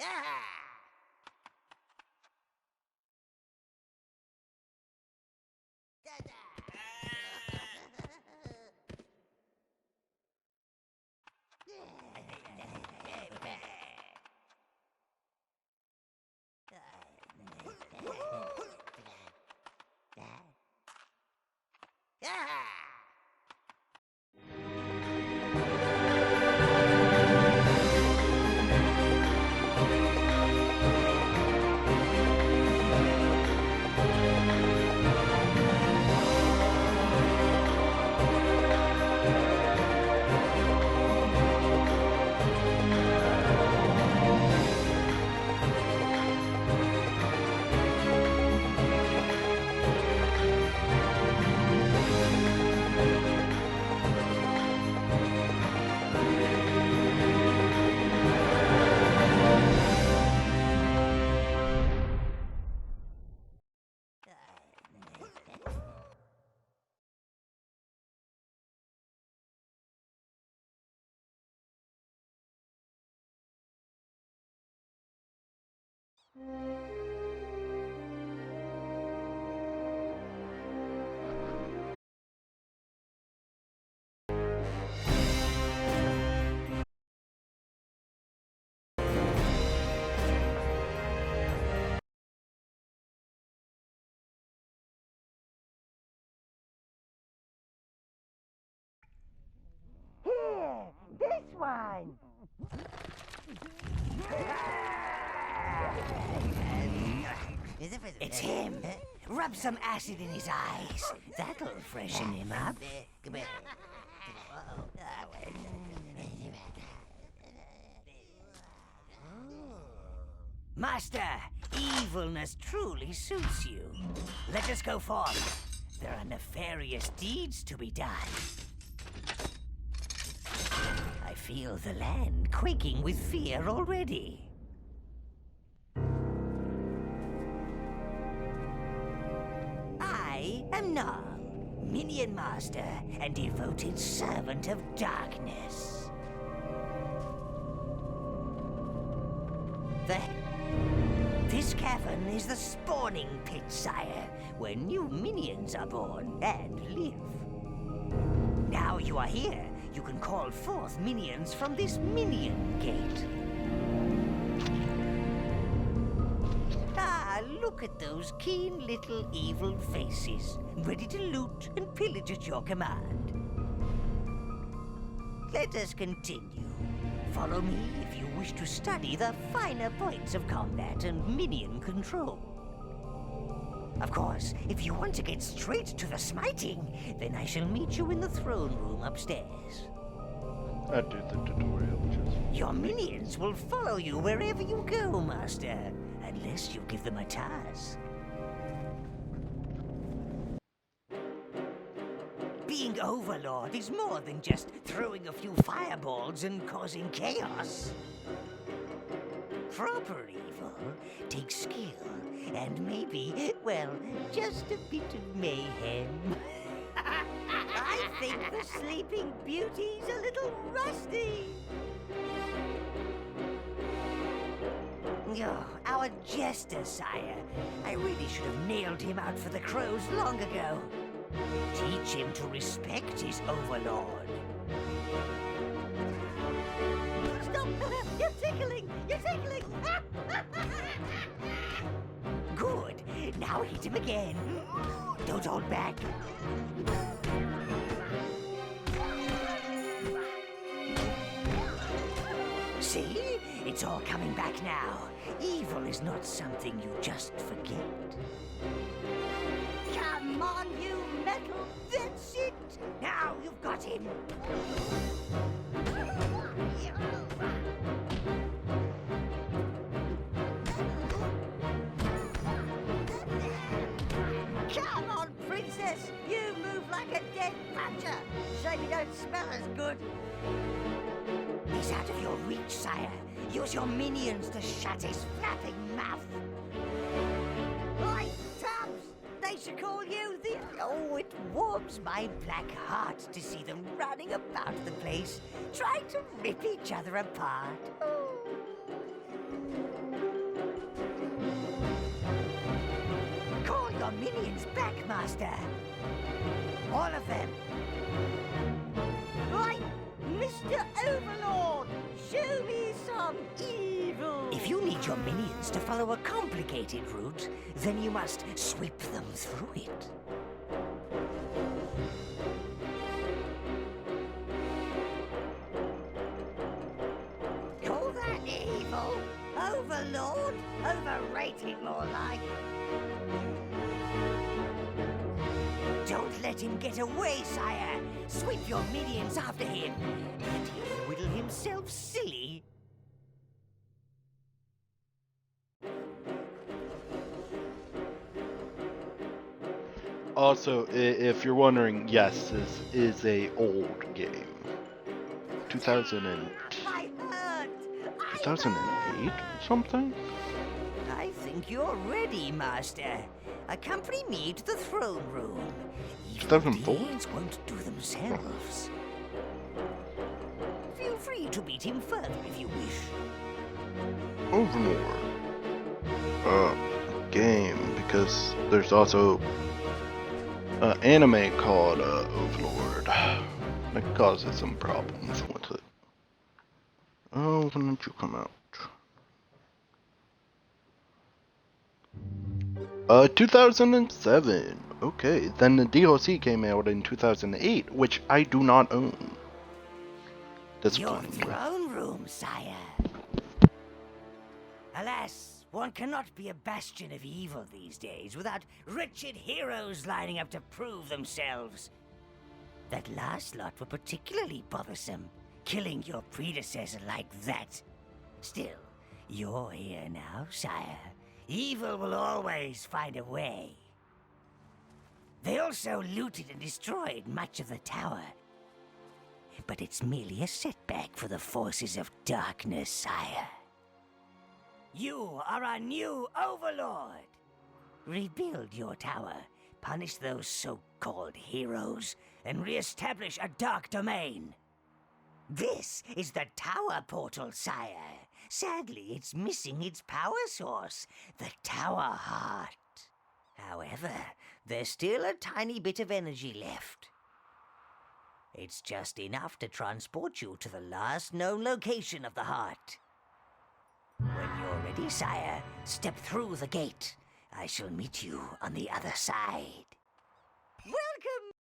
Here, this one. It's him. Rub some acid in his eyes. That'll freshen him up. Master, evilness truly suits you. Let us go forth. There are nefarious deeds to be done. I feel the land quaking with fear already. I am Null, Minion Master and devoted servant of darkness. This cavern is the spawning pit, sire, where new minions are born and live. Now you are here, you can call forth minions from this minion gate. Ah, look at those keen little evil faces, ready to loot and pillage at your command. Let us continue. Follow me if you wish to study the finer points of combat and minion control. Of course, if you want to get straight to the smiting, then I shall meet you in the throne room upstairs. I do the tutorial, just... Your minions will follow you wherever you go, Master, unless you give them a task. Being Overlord is more than just throwing a few fireballs and causing chaos. Proper evil takes skill and maybe, well, just a bit of mayhem. I think the Sleeping Beauty's a little rusty. Oh, our jester, sire. I really should have nailed him out for the crows long ago. Teach him to respect his Overlord. Stop! You're tickling! You're tickling! Good. Now hit him again. Don't hold back. See? It's all coming back now. Evil is not something you just forget. Come on, you metal! That's it! Now you've got him! Come on, princess! You move like a dead puncher! Shame you don't smell as good! He's out of your reach, sire. Use your minions to shut his flapping mouth! Oi, Tubbs! They should call you the... Oh, it warms my black heart to see them running about the place, trying to rip each other apart. Oh. minions back, Master. All of them. Right, Mr. Overlord, show me some evil. If you need your minions to follow a complicated route, then you must sweep them through it. Call that evil? Overlord? Overrated, more like. Don't let him get away, sire. Sweep your minions after him, and he'll whittle himself silly. Also, if you're wondering, yes, this is a old game. 2008 something? I think you're ready, Master. Accompany me to the throne room. 2004? Deeds won't do themselves. Feel free to beat him further if you wish. OverLord. Game, because there's also an anime called OverLord. That causes some problems with it. Oh, when did you come out? 2007. Okay, then the DLC came out in 2008, which I do not own. That's Your funny. throne room, sire. Alas, one cannot be a bastion of evil these days without wretched heroes lining up to prove themselves. That last lot were particularly bothersome, killing your predecessor like that. Still, you're here now, sire. Evil will always find a way. They also looted and destroyed much of the tower. But it's merely a setback for the forces of darkness, sire. You are our new Overlord. Rebuild your tower, punish those so-called heroes, and re-establish a dark domain. This is the tower portal, sire. Sadly, it's missing its power source, the tower heart. However, there's still a tiny bit of energy left. It's just enough to transport you to the last known location of the heart. When you're ready, sire, step through the gate. I shall meet you on the other side. Welcome!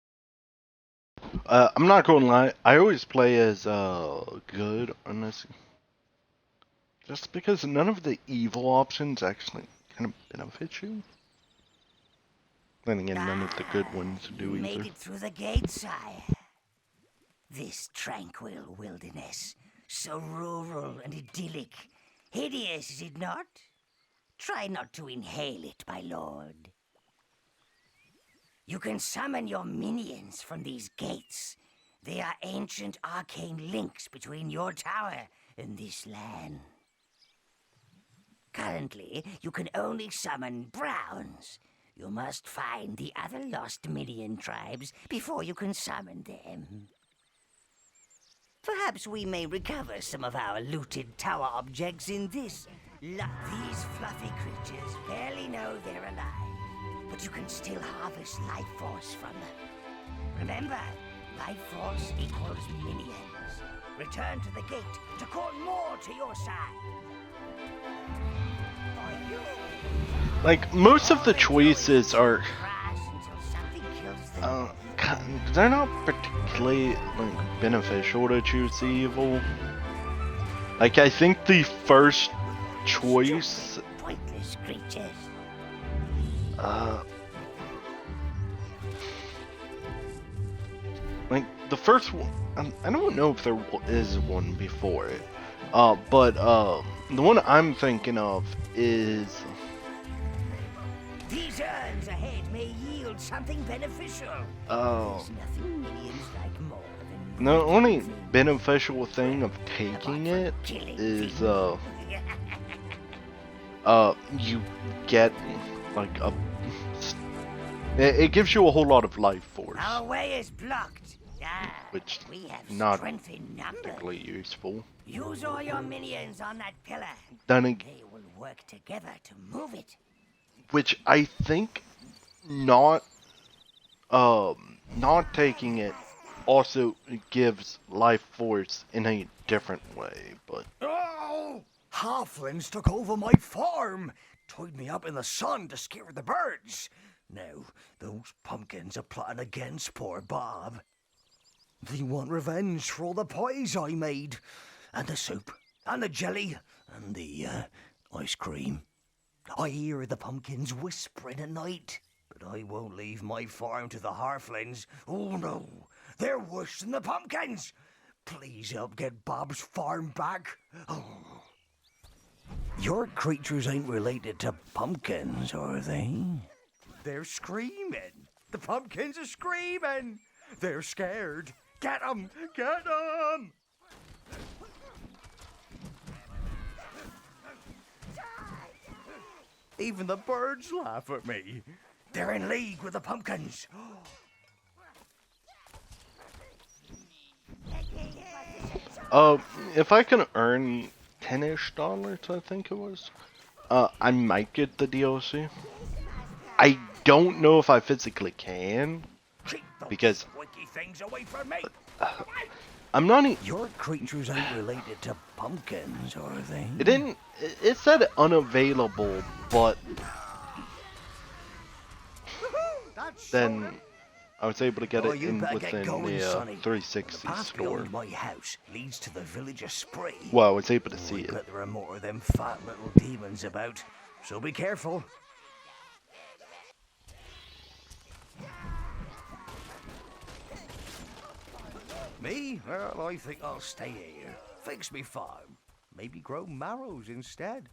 I'm not gonna lie, I always play as good on this. Just because none of the evil options actually kind of benefit you. Then again, none of the good ones do You either. made it through the gate, sire. This tranquil wilderness, so rural and idyllic. Hideous, is it not? Try not to inhale it, my lord. You can summon your minions from these gates. They are ancient arcane links between your tower and this land. Currently, you can only summon browns. You must find the other lost minion tribes before you can summon them. Perhaps we may recover some of our looted tower objects in this. These fluffy creatures barely know they're alive, but you can still harvest life force from them. Remember, life force equals minions. Return to the gate to call more to your side. Like, most of the choices are they're not particularly like beneficial to choose the evil. Like, I think the first choice pointless creatures. Like the first one, I don't know if there is one before it, but the one I'm thinking of is. These urns ahead may yield something beneficial. Oh. There's nothing minions like more than The only beneficial thing of taking it is you get like a. It gives you a whole lot of life force, our way is blocked. which We have not strength in numbers. particularly useful. Use all your minions on that pillar. Then They will work together to move it. which I think not not taking it also gives life force in a different way, but Oh! Halflings took over my farm, tied me up in the sun to scare the birds. Now, those pumpkins are plotting against poor Bob. They want revenge for all the pies I made, and the soup, and the jelly, and the ice cream. I hear the pumpkins whispering at night, but I won't leave my farm to the halflings. Oh no, they're worse than the pumpkins. Please help get Bob's farm back. Oh. Your creatures ain't related to pumpkins, are they? They're screaming. The pumpkins are screaming. They're scared. Get 'em! Get 'em! Even the birds laugh at me. They're in league with the pumpkins. if I can earn $10-ish, I think it was, I might get the DLC. I don't know if I physically can, because Squeaky things away from me. I'm not. Your creatures ain't related to pumpkins, are they? It didn't. It said unavailable, but then I was able to get it in within the 360 path store. beyond my house leads to the village of Spree. Well, I was able to see I it. bet there are more of them fat little demons about, so be careful. Me? Well, I think I'll stay here. Fix me farm. Maybe grow marrows instead.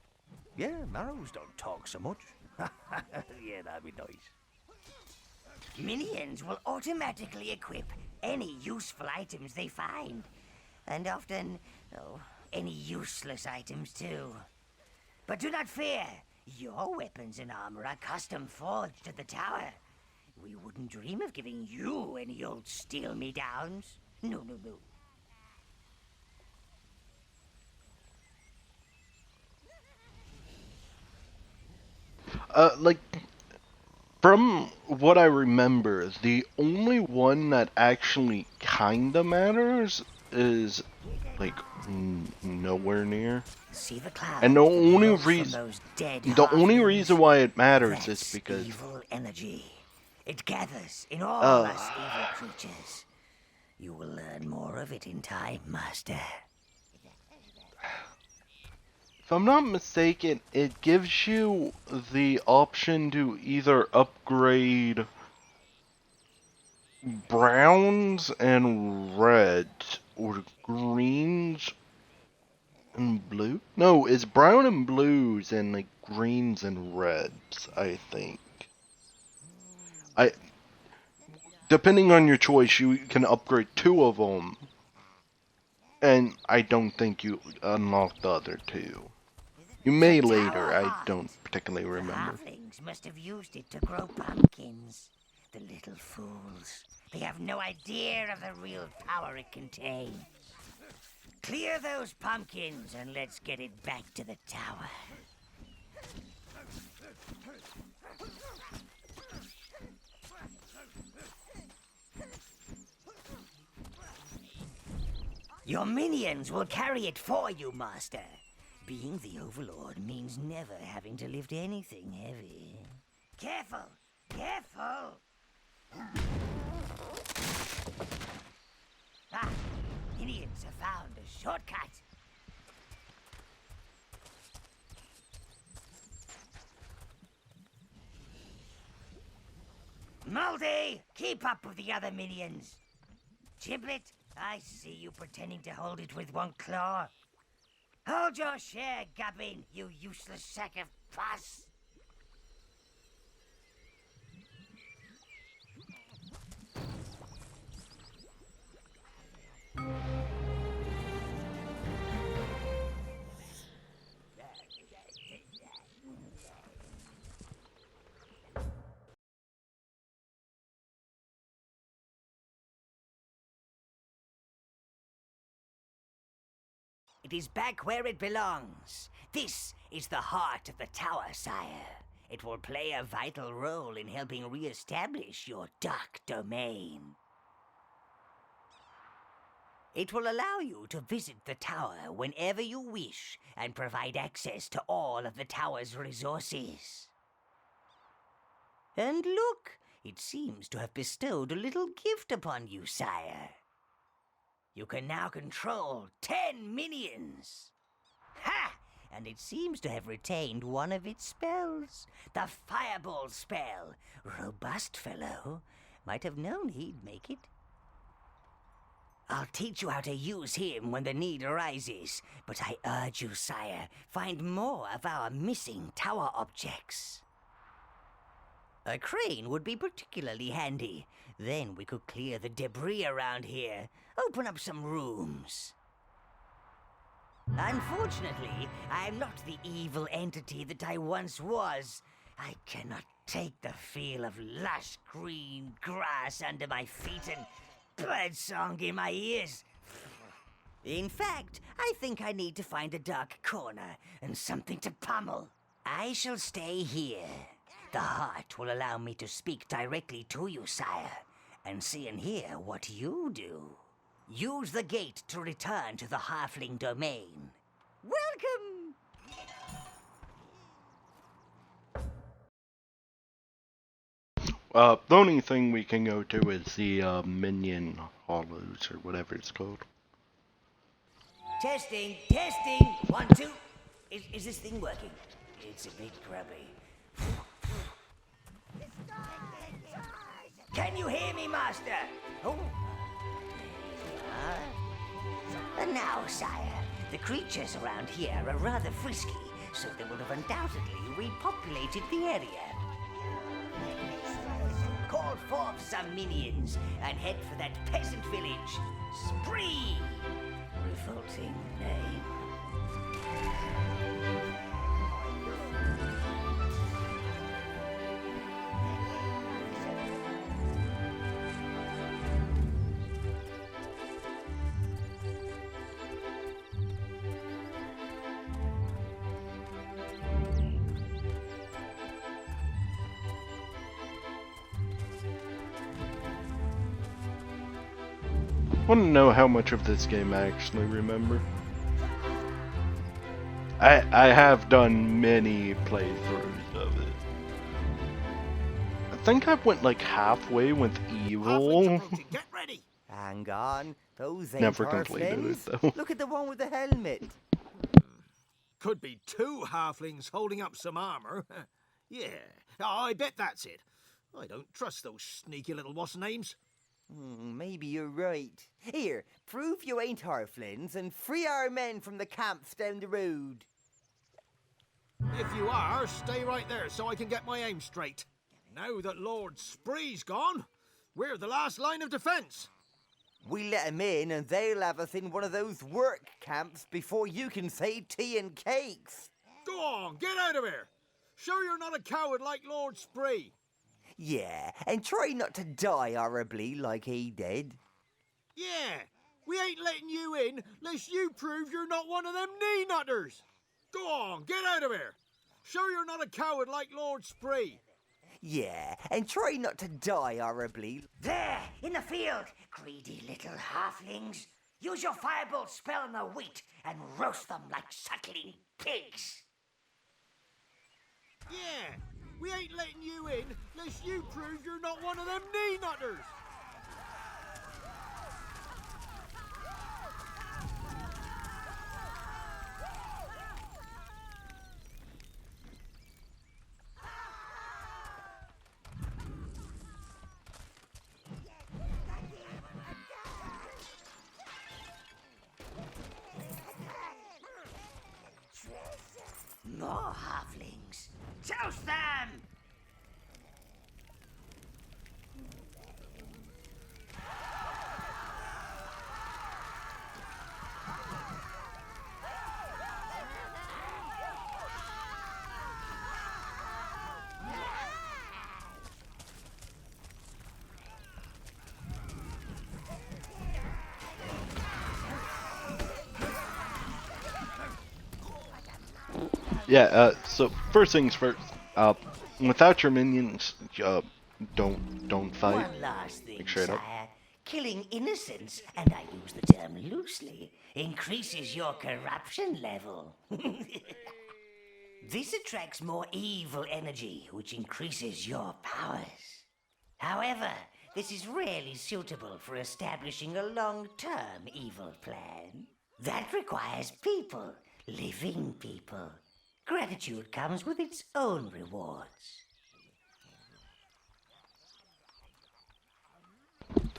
Yeah, marrows don't talk so much. Yeah, that'd be nice. Minions will automatically equip any useful items they find. And often, any useless items too. But do not fear. Your weapons and armor are custom forged at the tower. We wouldn't dream of giving you any old steal-me-downs. No, no, no. Like, from what I remember, the only one that actually kinda matters is, like, nowhere near. See the cloud. And the only reason reason why it matters is because evil energy. It gathers in all us evil creatures. You will learn more of it in time, Master. if I'm not mistaken, it gives you the option to either upgrade browns and reds or greens and blue. No, it's brown and blues and like greens and reds, I think. Depending on your choice, you can upgrade 2 of them, and I don't think you unlock the other 2. You may later, I don't particularly remember. The halflings must have used it to grow pumpkins. The little fools. They have no idea of the real power it contains. Clear those pumpkins and let's get it back to the tower. Your minions will carry it for you, Master. Being the Overlord means never having to lift anything heavy. Careful! Careful! Ah! Minions have found a shortcut! Moldy! Keep up with the other minions! Giblet, I see you pretending to hold it with one claw. Hold your share, Gubbin, you useless sack of pus! It is back where it belongs. This is the heart of the tower, sire. It will play a vital role in helping re-establish your dark domain. It will allow you to visit the tower whenever you wish and provide access to all of the tower's resources. And look, it seems to have bestowed a little gift upon you, sire. You can now control 10 minions. Ha! And it seems to have retained one of its spells, the Fireball spell. Robust fellow. Might have known he'd make it. I'll teach you how to use him when the need arises, but I urge you, sire, find more of our missing tower objects. A crane would be particularly handy. Then we could clear the debris around here, open up some rooms. Unfortunately, I am not the evil entity that I once was. I cannot take the feel of lush green grass under my feet and birdsong in my ears. In fact, I think I need to find a dark corner and something to pummel. I shall stay here. The heart will allow me to speak directly to you, sire, and see and hear what you do. Use the gate to return to the halfling domain. Welcome! The only thing we can go to is the minion hollows or whatever it's called. Testing, testing. 1, 2. Is this thing working? It's a bit grubby. Can you hear me, master? Oh. And now, sire, the creatures around here are rather frisky, so they will have undoubtedly repopulated the area. Call forth some minions and head for that peasant village. Spree! Revolting name. I want to know how much of this game I actually remember. I have done many playthroughs of it. I think I went like halfway with Evil. Get ready. Hang on, those ain't Never our completed it friends. though. Look at the one with the helmet. Could be 2 halflings holding up some armor. Yeah, I bet that's it. I don't trust those sneaky little what's names. Maybe you're right. Here, prove you ain't halflings and free our men from the camps down the road. If you are, stay right there so I can get my aim straight. Now that Lord Spree's gone, we're the last line of defense. We let 'em in and they'll have us in one of those work camps before you can say tea and cakes. Go on, get out of here. Show you're not a coward like Lord Spree. Yeah, and try not to die horribly like he did. Yeah, we ain't letting you in unless you prove you're not one of them knee-nutters. Go on, get out of here. Show you're not a coward like Lord Spree. Yeah, and try not to die horribly. There, in the field, greedy little halflings. Use your fireball spell on the wheat and roast them like suckling pigs. Yeah, we ain't letting you in unless you prove you're not one of them knee-nutters. More halflings. Toast them! Yeah, so first things first, Uh, without your minions, don't fight. One last thing, Like, straight up. sire. Killing innocents, and I use the term loosely, increases your corruption level. This attracts more evil energy, which increases your powers. However, this is rarely suitable for establishing a long-term evil plan. That requires people, living people. Gratitude comes with its own rewards.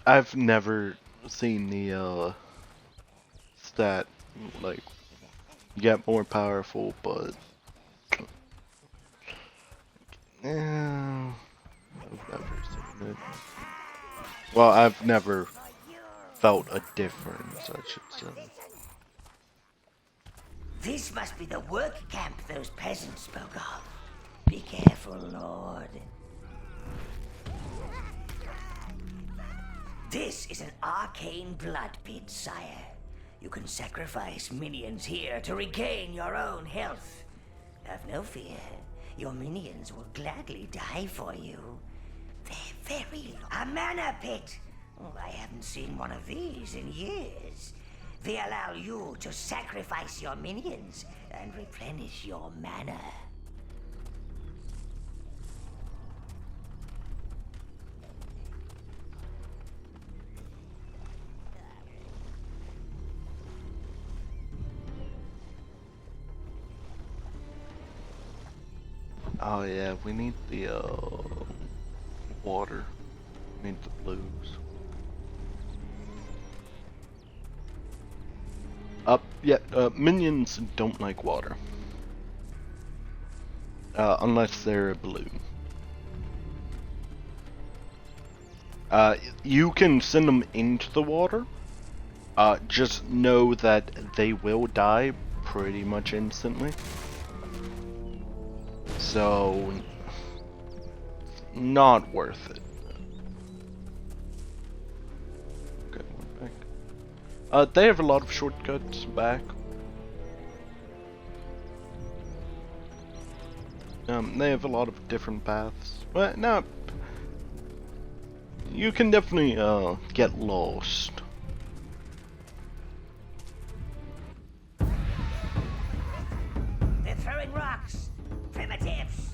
I've never seen the stat like get more powerful, but yeah, I've never seen it. Well, I've never felt a difference, I should say. This must be the work camp those peasants spoke of. Be careful, Lord. This is an arcane blood pit, sire. You can sacrifice minions here to regain your own health. Have no fear. Your minions will gladly die for you. They're very... A mana pit! Oh, I haven't seen one of these in years. They allow you to sacrifice your minions and replenish your mana. Oh yeah, we need the water. We need the blues. Minions don't like water. Unless they're blue. You can send them into the water. Just know that they will die pretty much instantly. So, not worth it. Okay, we're back. They have a lot of shortcuts back. They have a lot of different paths. Well, no, you can definitely get lost. They're throwing rocks. Primitives.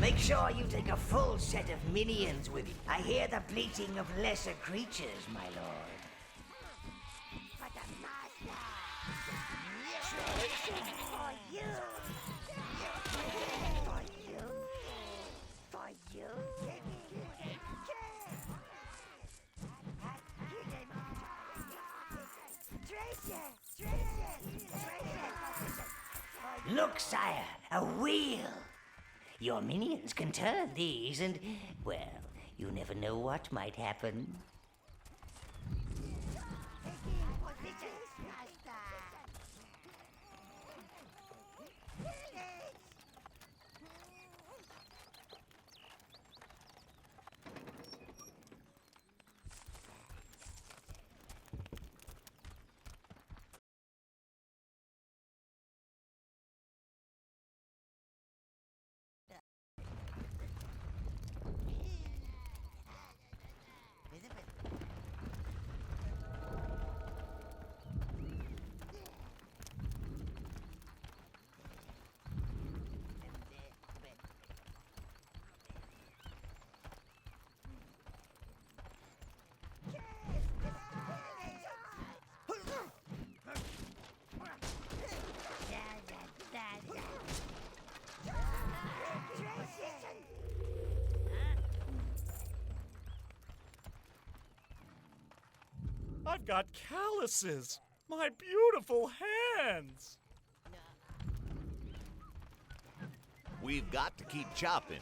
Make sure you take a full set of minions with you. I hear the bleating of lesser creatures, my lord. For the master! For you! For you! For you! Look, sire, a wheel! Your minions can turn these and, well, you never know what might happen. I've got calluses. My beautiful hands. We've got to keep chopping.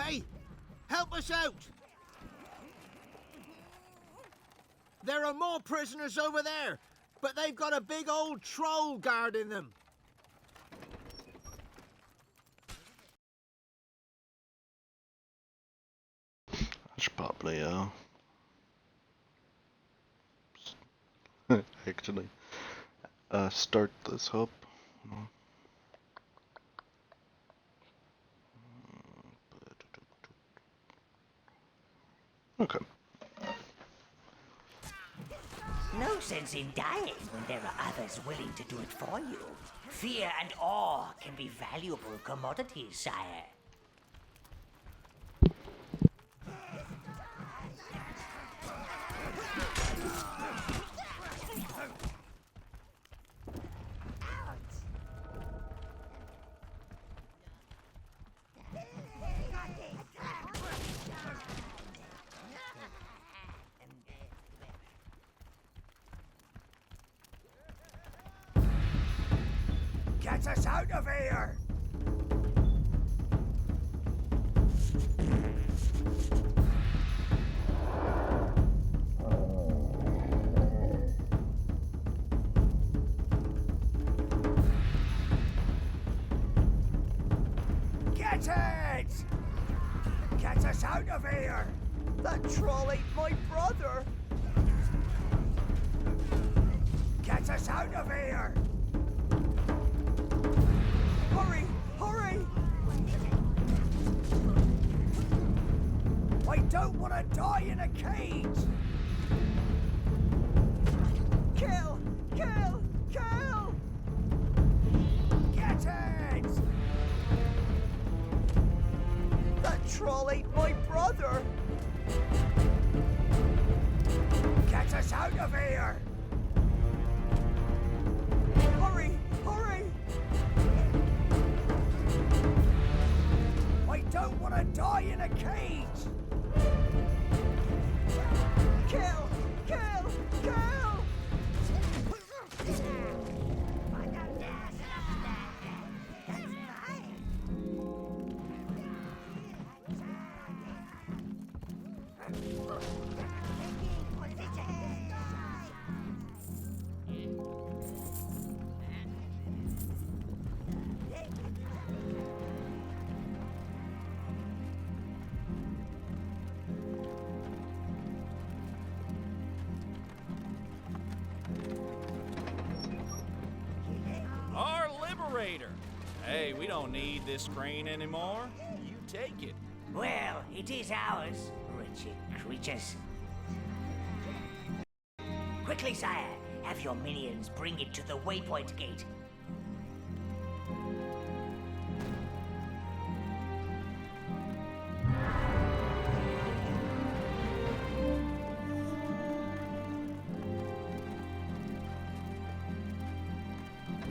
Hey, help us out! There are more prisoners over there, but they've got a big old troll guarding them. I should probably, actually, start this up. Okay. No sense in dying when there are others willing to do it for you. Fear and awe can be valuable commodities, sire. Get us out of here! Get it! Get us out of here! That troll ate my brother. Get us out of here! Hurry, hurry! I don't want to die in a cage! Kill, kill, kill! Get it! That troll ate my brother. Get us out of here! Hurry, hurry! I don't want to die in a cage! Kill, kill, kill! Our liberator. Hey, we don't need this crane anymore. You take it. Well, it is ours, wretched creatures. Quickly, sire, have your minions bring it to the waypoint gate.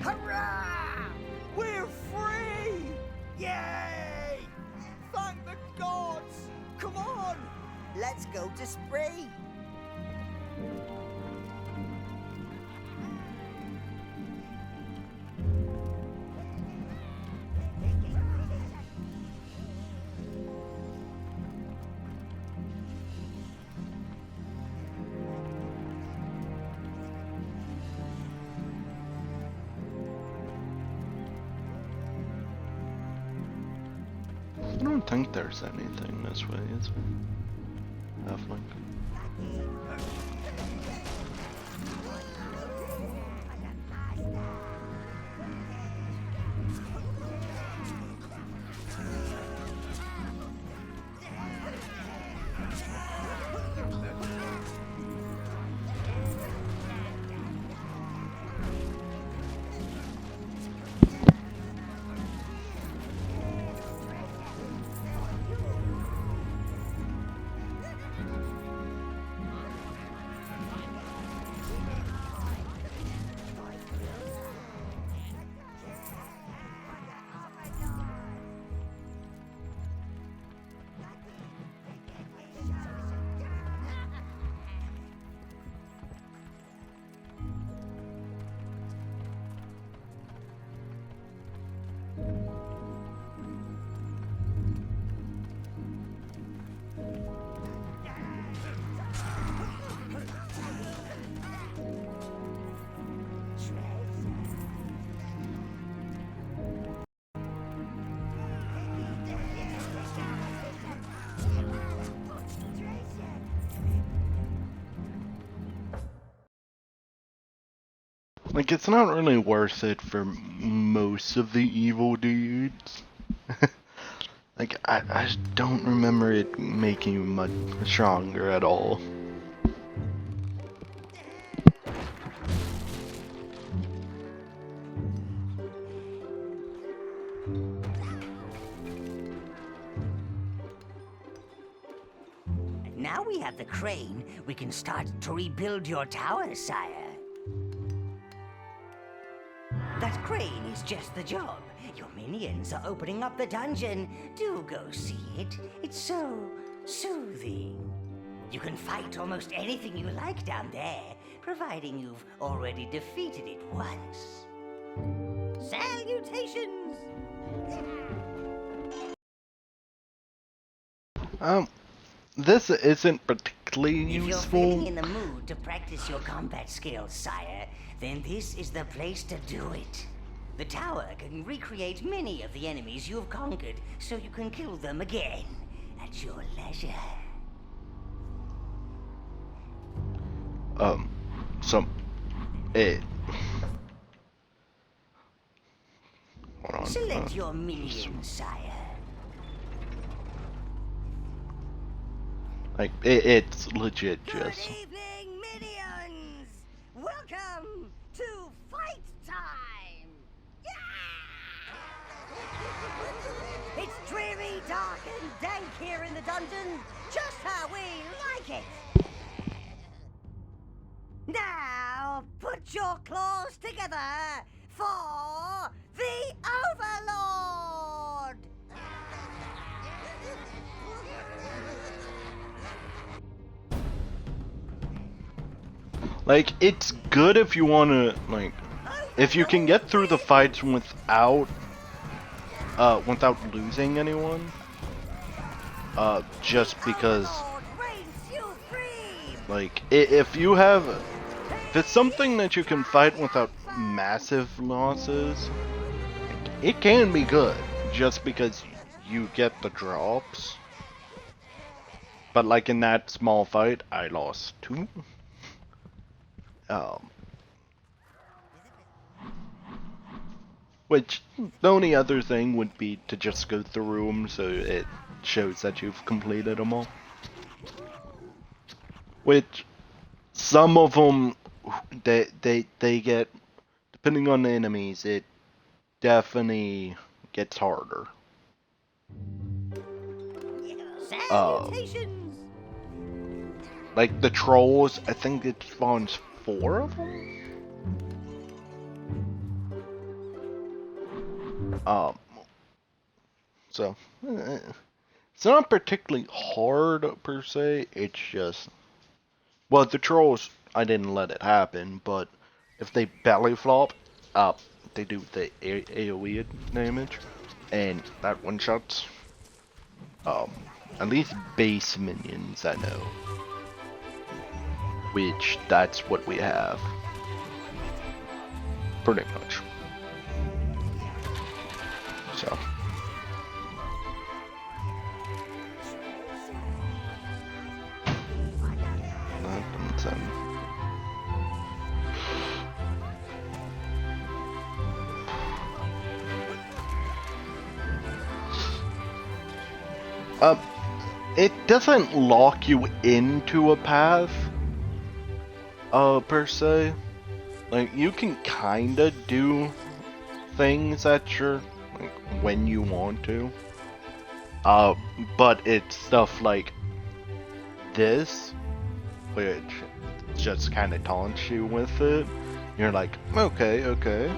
Hurrah! We're free! Yay! Thank the gods! Come on! Let's go to Spree! I don't think there's anything this way, is there? Halfling. Like, it's not really worth it for most of the evil dudes. Like, I just don't remember it making you much stronger at all. Now we have the crane, we can start to rebuild your tower, sire. That crane is just the job. Your minions are opening up the dungeon. Do go see it. It's so soothing. You can fight almost anything you like down there, providing you've already defeated it once. Salutations! This isn't particularly If you're useful. feeling in the mood to practice your combat skills, sire, then this is the place to do it. The tower can recreate many of the enemies you've conquered, so you can kill them again at your leisure. So, it. Hold on. Select your minion, sire. Like, it's legit Good just. evening, minions! Welcome to fight time! Yeah! It's dreary, dark, and dank here in the dungeon, just how we like it. Now, put your claws together for the OverLord! Like, it's good if you wanna, like, if you can get through the fights without losing anyone. Just because, like, if it's something that you can fight without massive losses, it can be good, just because you get the drops. But like in that small fight, I lost 2. Which, the only other thing would be to just go through them so it shows that you've completed them all. Which, some of them, they get, depending on the enemies, it definitely gets harder. Salutations! Like the trolls, I think it spawns 4 of them? So, it's not particularly hard per se, it's just, well, the trolls, I didn't let it happen, but if they belly flop, they do the AoE damage, and that one shots, at least base minions I know, which that's what we have, pretty much, so. It doesn't lock you into a path, per se. Like, you can kinda do things at your, like, when you want to. But it's stuff like this, which just kinda taunts you with it. You're like, okay.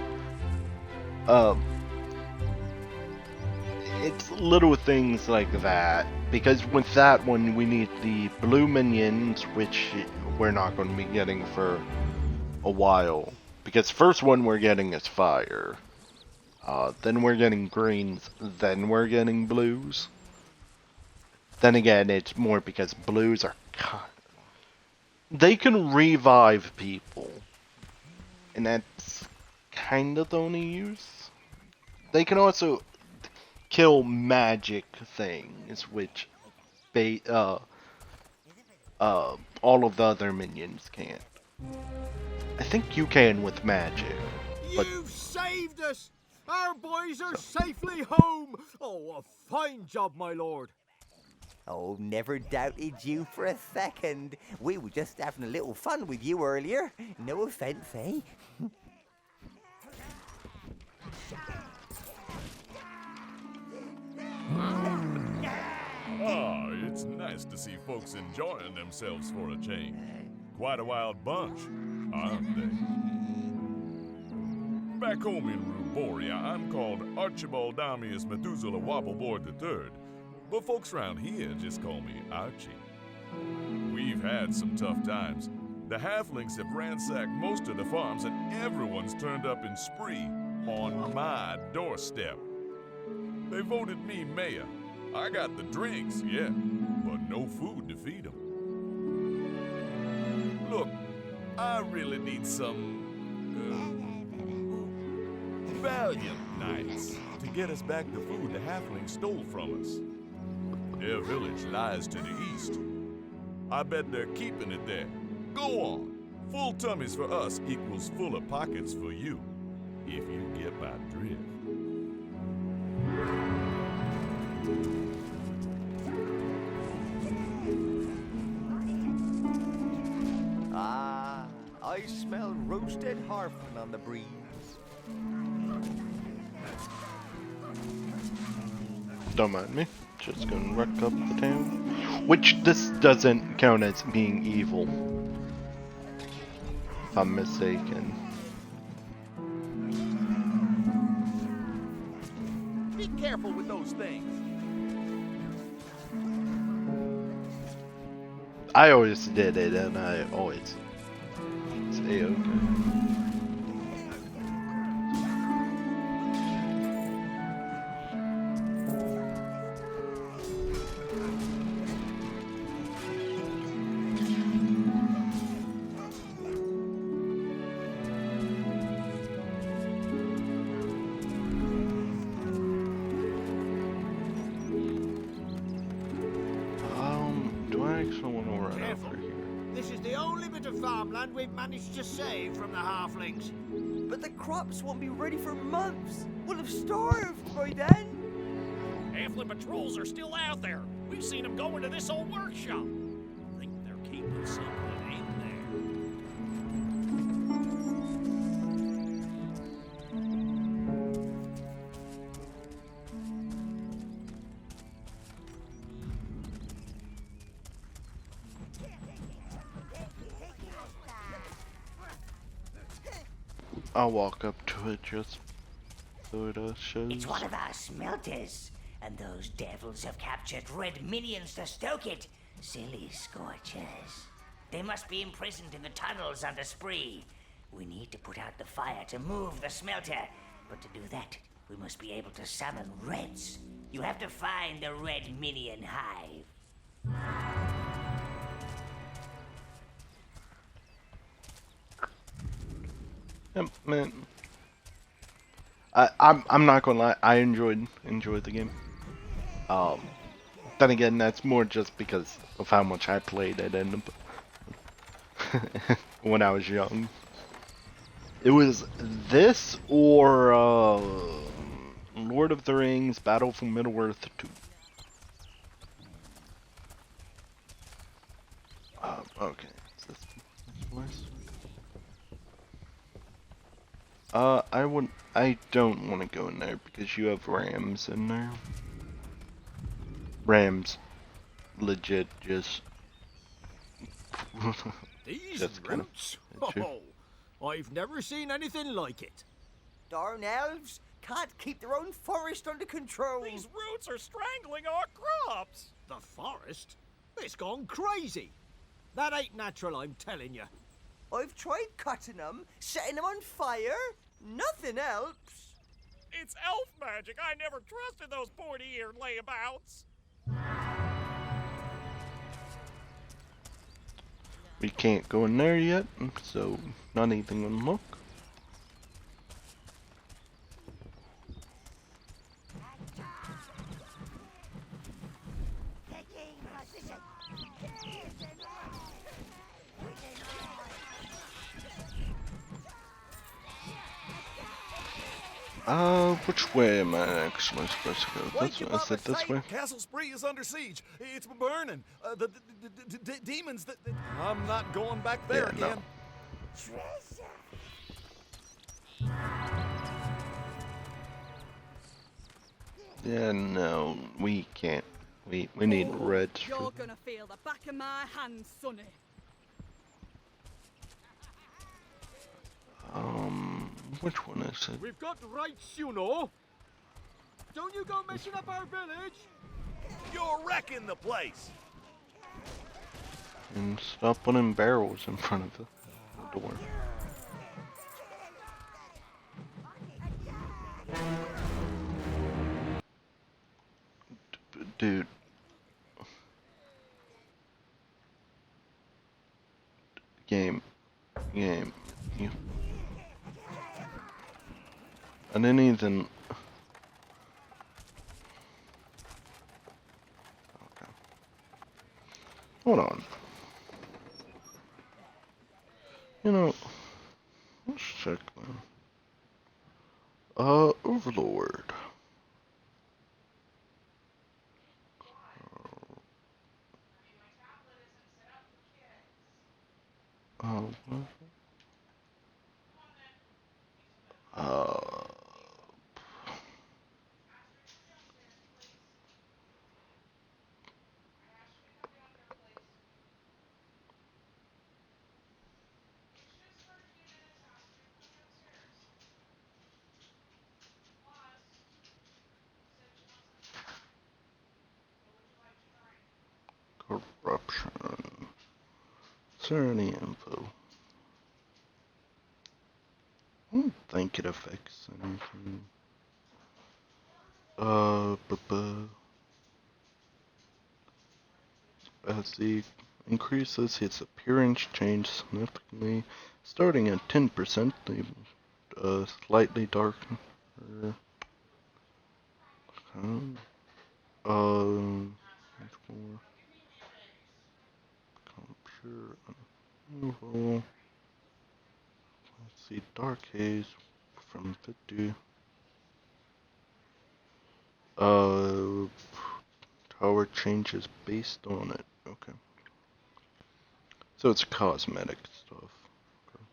It's little things like that, because with that one we need the blue minions, which we're not going to be getting for a while, because first one we're getting is fire, then we're getting greens, then we're getting blues. Then again, it's more because blues are they can revive people, and that's kind of the only use. They can also kill magic things, which all of the other minions can't. I think you can with magic. But You've saved us! Our boys are safely home! Oh, a fine job, my lord. Oh, never doubted you for a second. We were just having a little fun with you earlier. No offense, eh? Ah, it's nice to see folks enjoying themselves for a change. Quite a wild bunch, aren't they? Back home in Ruboria, I'm called Archibald Damius Methuselah Wobbleboard III, but folks around here just call me Archie. We've had some tough times. The halflings have ransacked most of the farms and everyone's turned up in spree on my doorstep. They voted me mayor. I got the drinks, yeah, but no food to feed them. Look, I really need some valiant knights to get us back the food the halflings stole from us. Their village lies to the east. I bet they're keeping it there. Go on. Full tummies for us equals fuller pockets for you, if you get my drift. Ah, I smell roasted harfling on the breeze. don't mind me. Just gonna wreck up the town. Which this doesn't count as being evil. If I'm mistaken. Be careful with those things. I always did it, and I always say okay. Do I actually want to run Careful. over here? This is the only bit of farmland we've managed to save from the halflings. But the crops won't be ready for months. We'll have starved by then. Halfling patrols are still out there. We've seen them go into this old workshop. I think they're keeping something in there. I'll walk up to it just so it shows. It's one of our smelters, and those devils have captured red minions to stoke it. Silly scorchers. They must be imprisoned in the tunnels under Spree. We need to put out the fire to move the smelter, but to do that, we must be able to summon reds. You have to find the red minion hive. Yep, man. I'm not gonna lie, I enjoyed the game. Then again, that's more just because of how much I played it and when I was young. It was this or Lord of the Rings: Battle for Middle-earth 2. Okay. Is this place? I don't want to go in there because you have rams in there. Rams, legit, just. These That's kind of roots? true. Oh, I've never seen anything like it. Darn elves can't keep their own forest under control. These roots are strangling our crops. The forest? It's gone crazy. That ain't natural, I'm telling you. I've tried cutting them, setting them on fire. Nothing helps. It's elf magic. I never trusted those pointy-eared layabouts. We can't go in there yet, so not anything unlock. Which way am I actually supposed to go? Wake him Is up, it this way? Castle Spree is under siege. It's burning. The demons. I'm not going back there Yeah, no. again. Yeah, no, we can't. We need reds. You're gonna feel the back of my hand, sonny. Which one is it? We've got rights, you know. Don't you go messing up our village. You're wrecking the place. And stop putting barrels in front of the door. Dude. Game. You. I didn't even. Okay. Hold on. You know, let's check them. Overlord. What? Corruption. Is there any info? I don't think it affects anything. As the increases, its appearance change significantly, starting at 10%, the slightly darker. Capture removal. Let's see, dark haze from 50. Tower changes based on it. Okay. So it's cosmetic stuff. Okay.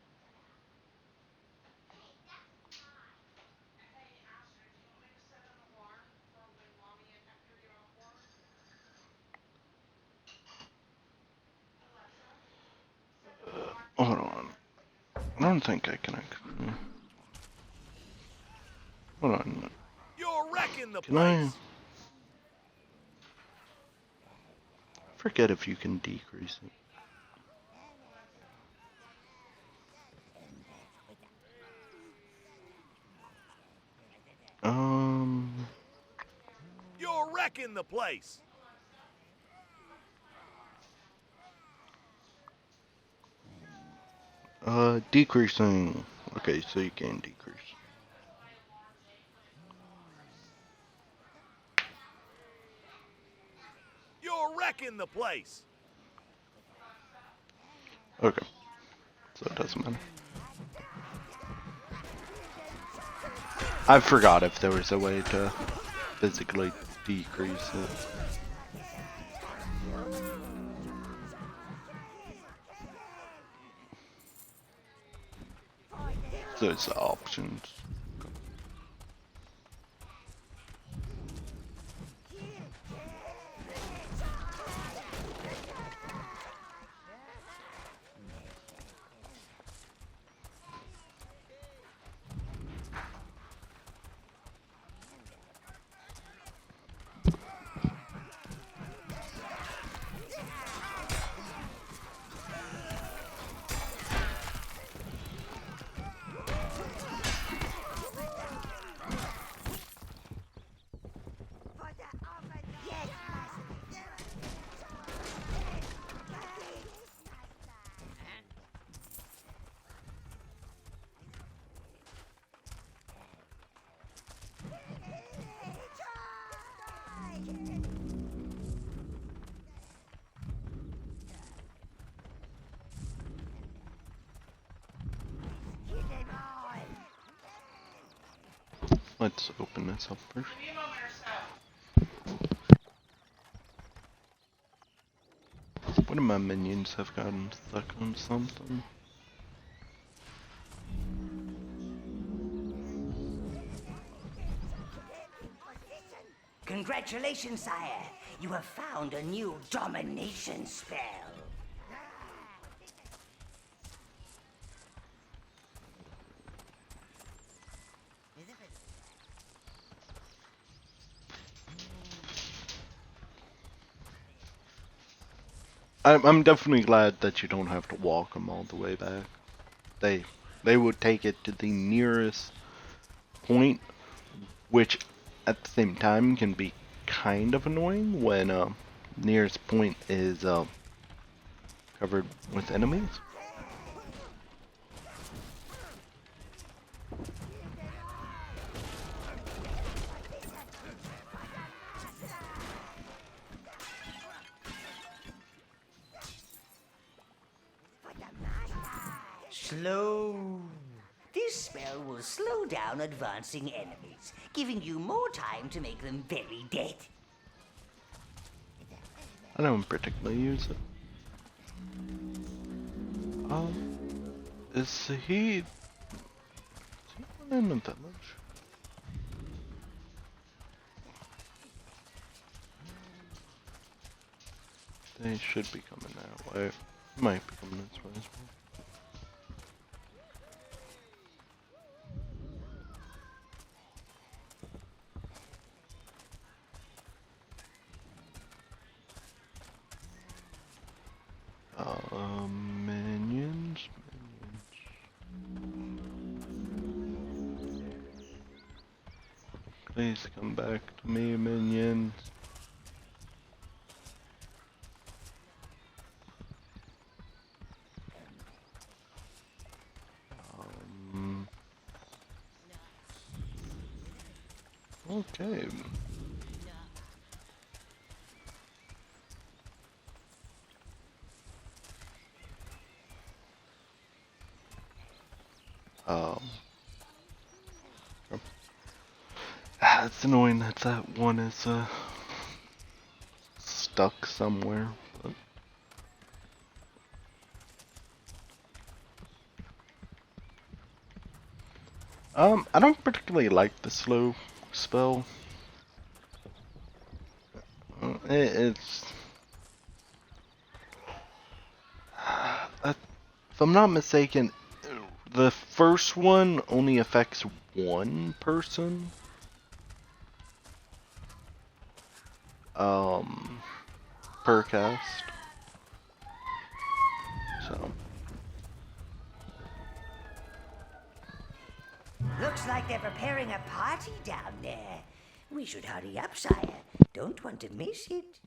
Hold on. I don't think I can actually. Hold on. You're wrecking the Can place. I forget if you can decrease it. You're wrecking the place. Decreasing. Okay, so you can decrease. You're wrecking the place. Okay. So it doesn't matter. I forgot if there was a way to physically decrease it. So it's options. Let's open this up first. One of my minions have gotten stuck on something. Congratulations, sire. You have found a new domination spell. I'm definitely glad that you don't have to walk them all the way back. They would take it to the nearest point, which at the same time can be kind of annoying when nearest point is covered with enemies. Slow. This spell will slow down advancing enemies, giving you more time to make them very dead. I don't particularly use it. Is he in the village? They should be coming that way. Might be coming this way as well. Minions. Please come back to me, minions. Okay. It's annoying that that one is stuck somewhere. But I don't particularly like the slow spell. It's if I'm not mistaken, the first one only affects one person. Per cast. So. Looks like they're preparing a party down there. We should hurry up, sire. Don't want to miss it.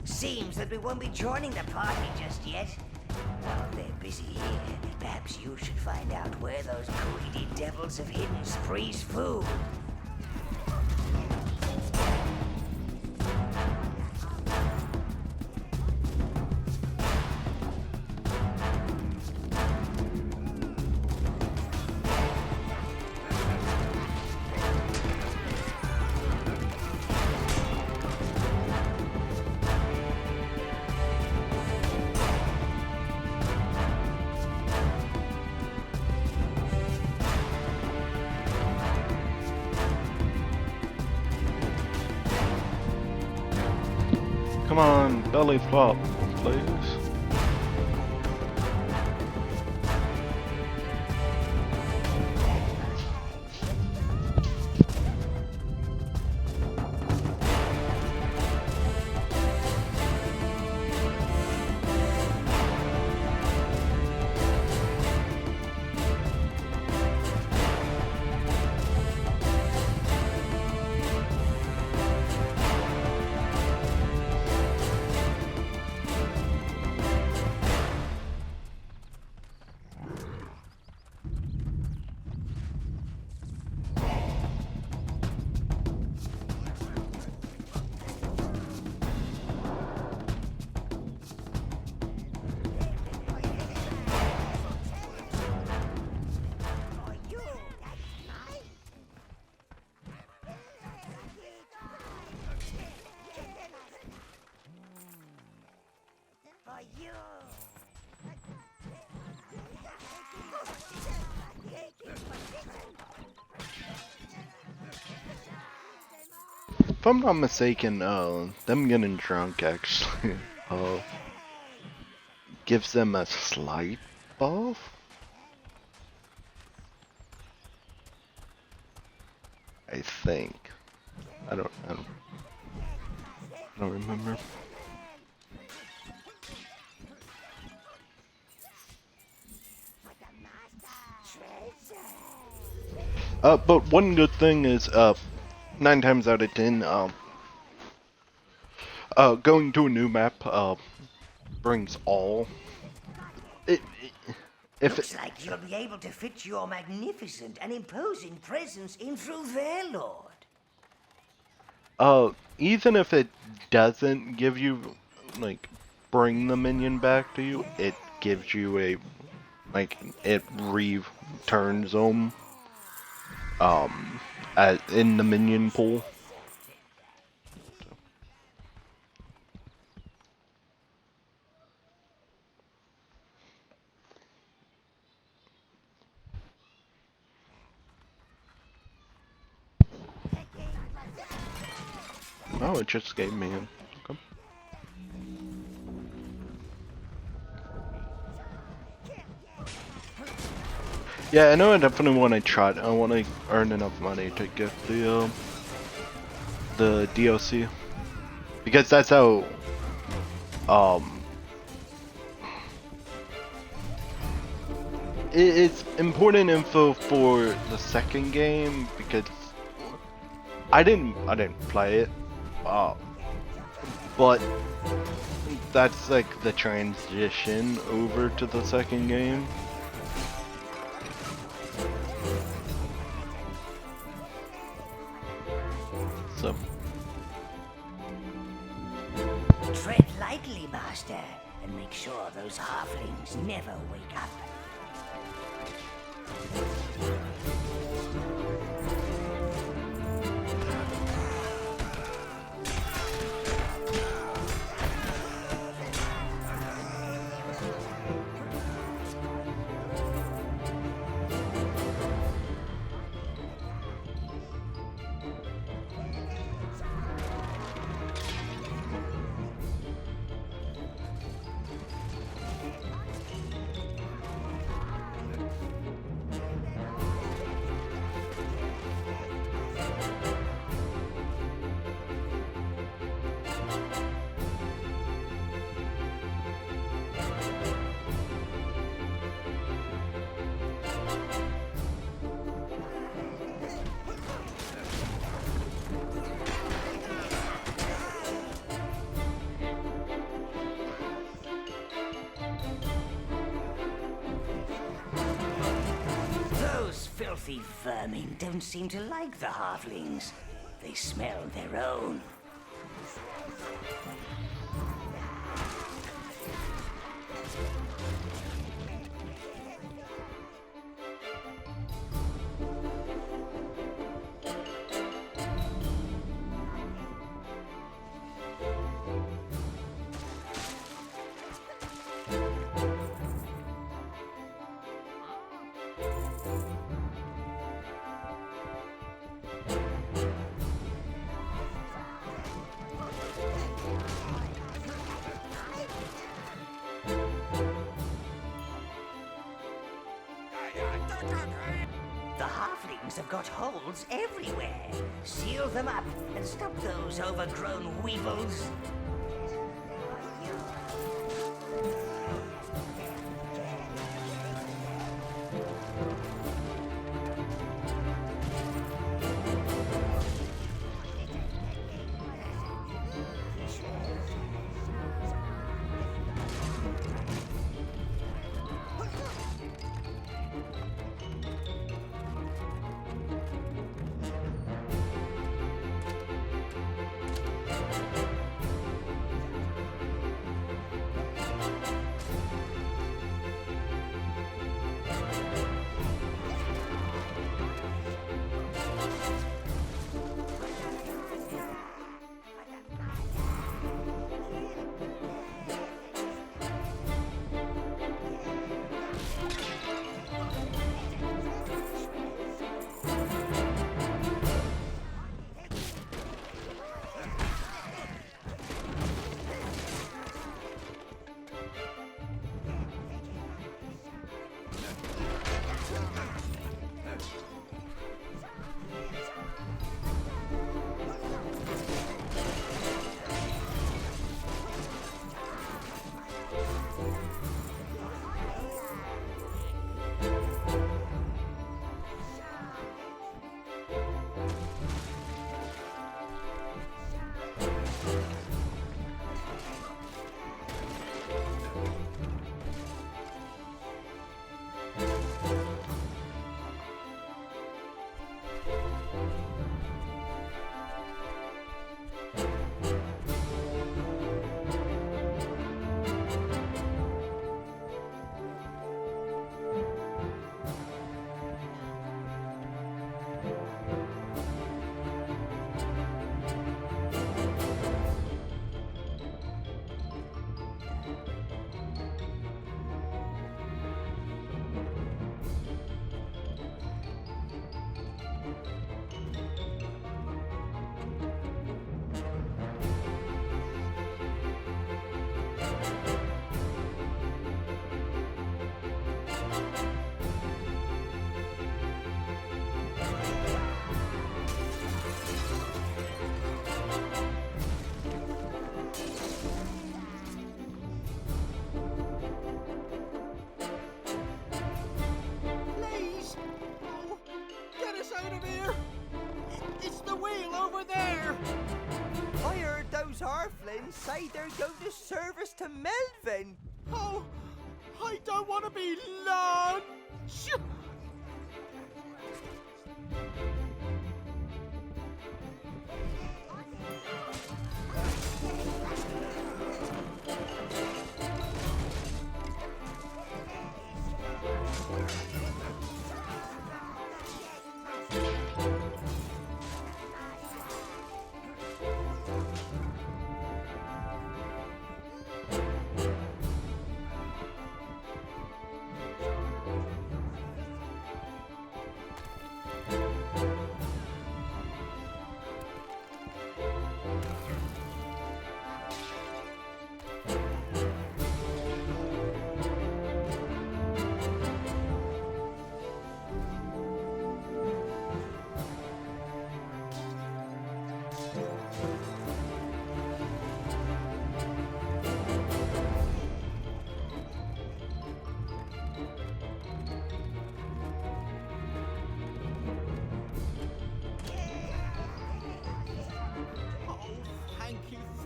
Seems that we won't be joining the party just yet. While they're busy here, perhaps you should find out where those greedy devils have hidden Spree's food. Come on, belly flop, please. if I'm not mistaken, them getting drunk actually gives them a slight buff. I think. I don't remember. But one good thing is, 9 times out of 10, going to a new map, brings all. If Looks like you'll be able to fit your magnificent and imposing presence in through there, Lord. Even if it doesn't give you, like, bring the minion back to you, it gives you a, like, it returns them, in the minion pool. Oh, it just gave me him. Okay. Yeah, I know I definitely want to try. I want to earn enough money to get the DLC, because that's how it's important info for the second game, because I didn't play it, but that's like the transition over to the second game. So Tread lightly, Master, and make sure those halflings never wake up. Filthy vermin don't seem to like the halflings. They smell their own. The halflings have got holes everywhere. Seal them up and stop those overgrown weevils. out of here! It's the wheel over there! I heard those Harflings say they're going to service to Melvin. Oh, I don't want to be lunch!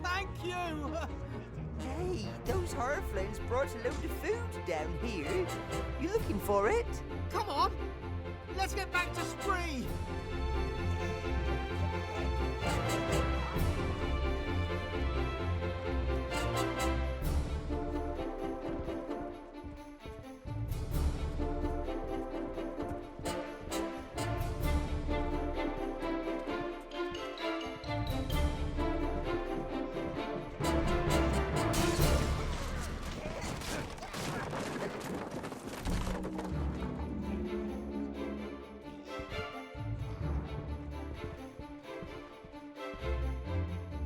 Thank you! Hey, those Harflings brought a load of food down here. You looking for it? Come on! Let's get back to Spree!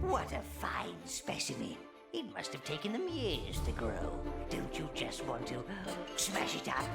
What a fine specimen. It must have taken them years to grow. Don't you just want to smash it up?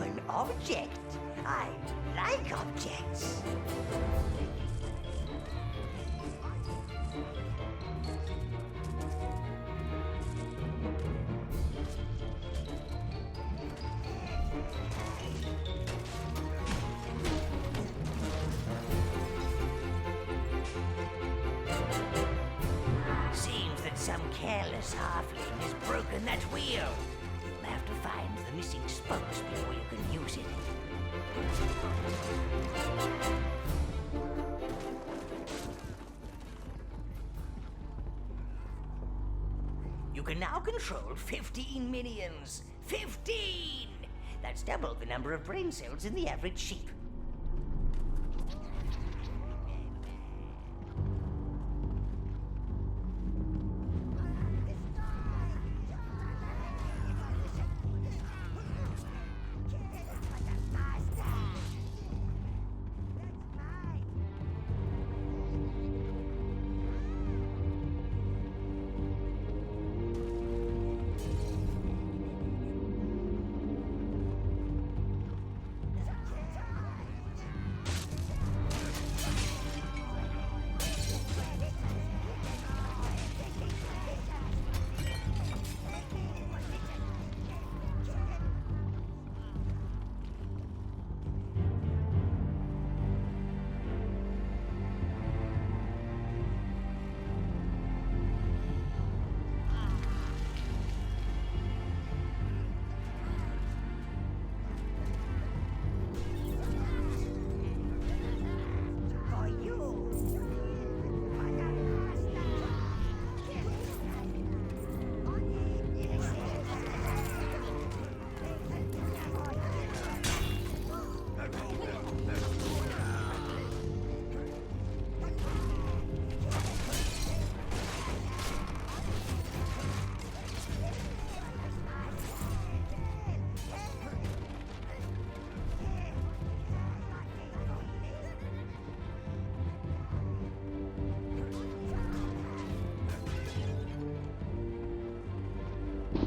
An object. I like objects. Seems that some careless halfling has broken that wheel. You'll have to find the missing spokes before you can use it. You can now control 15 minions. 15! That's double the number of brain cells in the average sheep.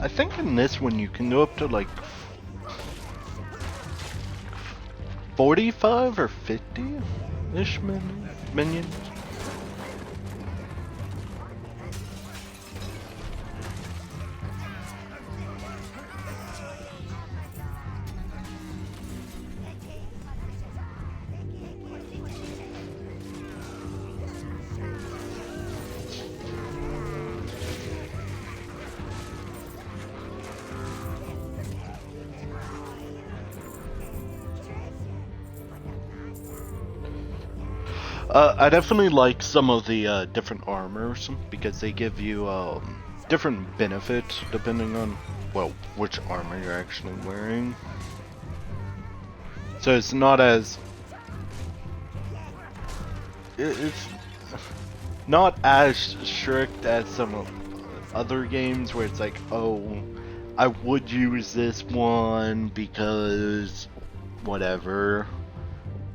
I think in this one you can go up to like 45 or 50-ish minions. I definitely like some of the different armors because they give you different benefits depending on, well, which armor you're actually wearing. So it's not as... It's not as strict as some other games where it's like, oh, I would use this one because whatever.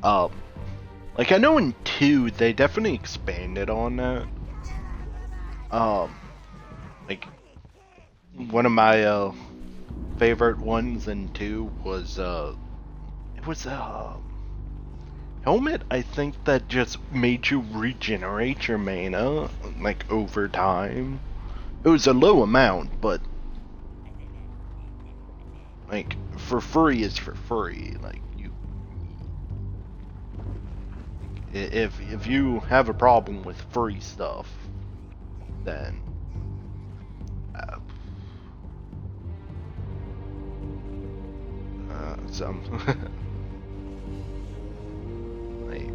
Like, I know in 2, they definitely expanded on that. Like, one of my, favorite ones in 2 was, it was a helmet, I think, that just made you regenerate your mana, like, over time. It was a low amount, but, like, for free is for free, like, if you have a problem with free stuff, then some like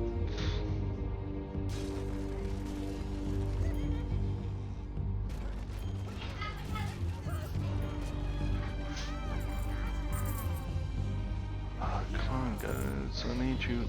come on guys, I need you to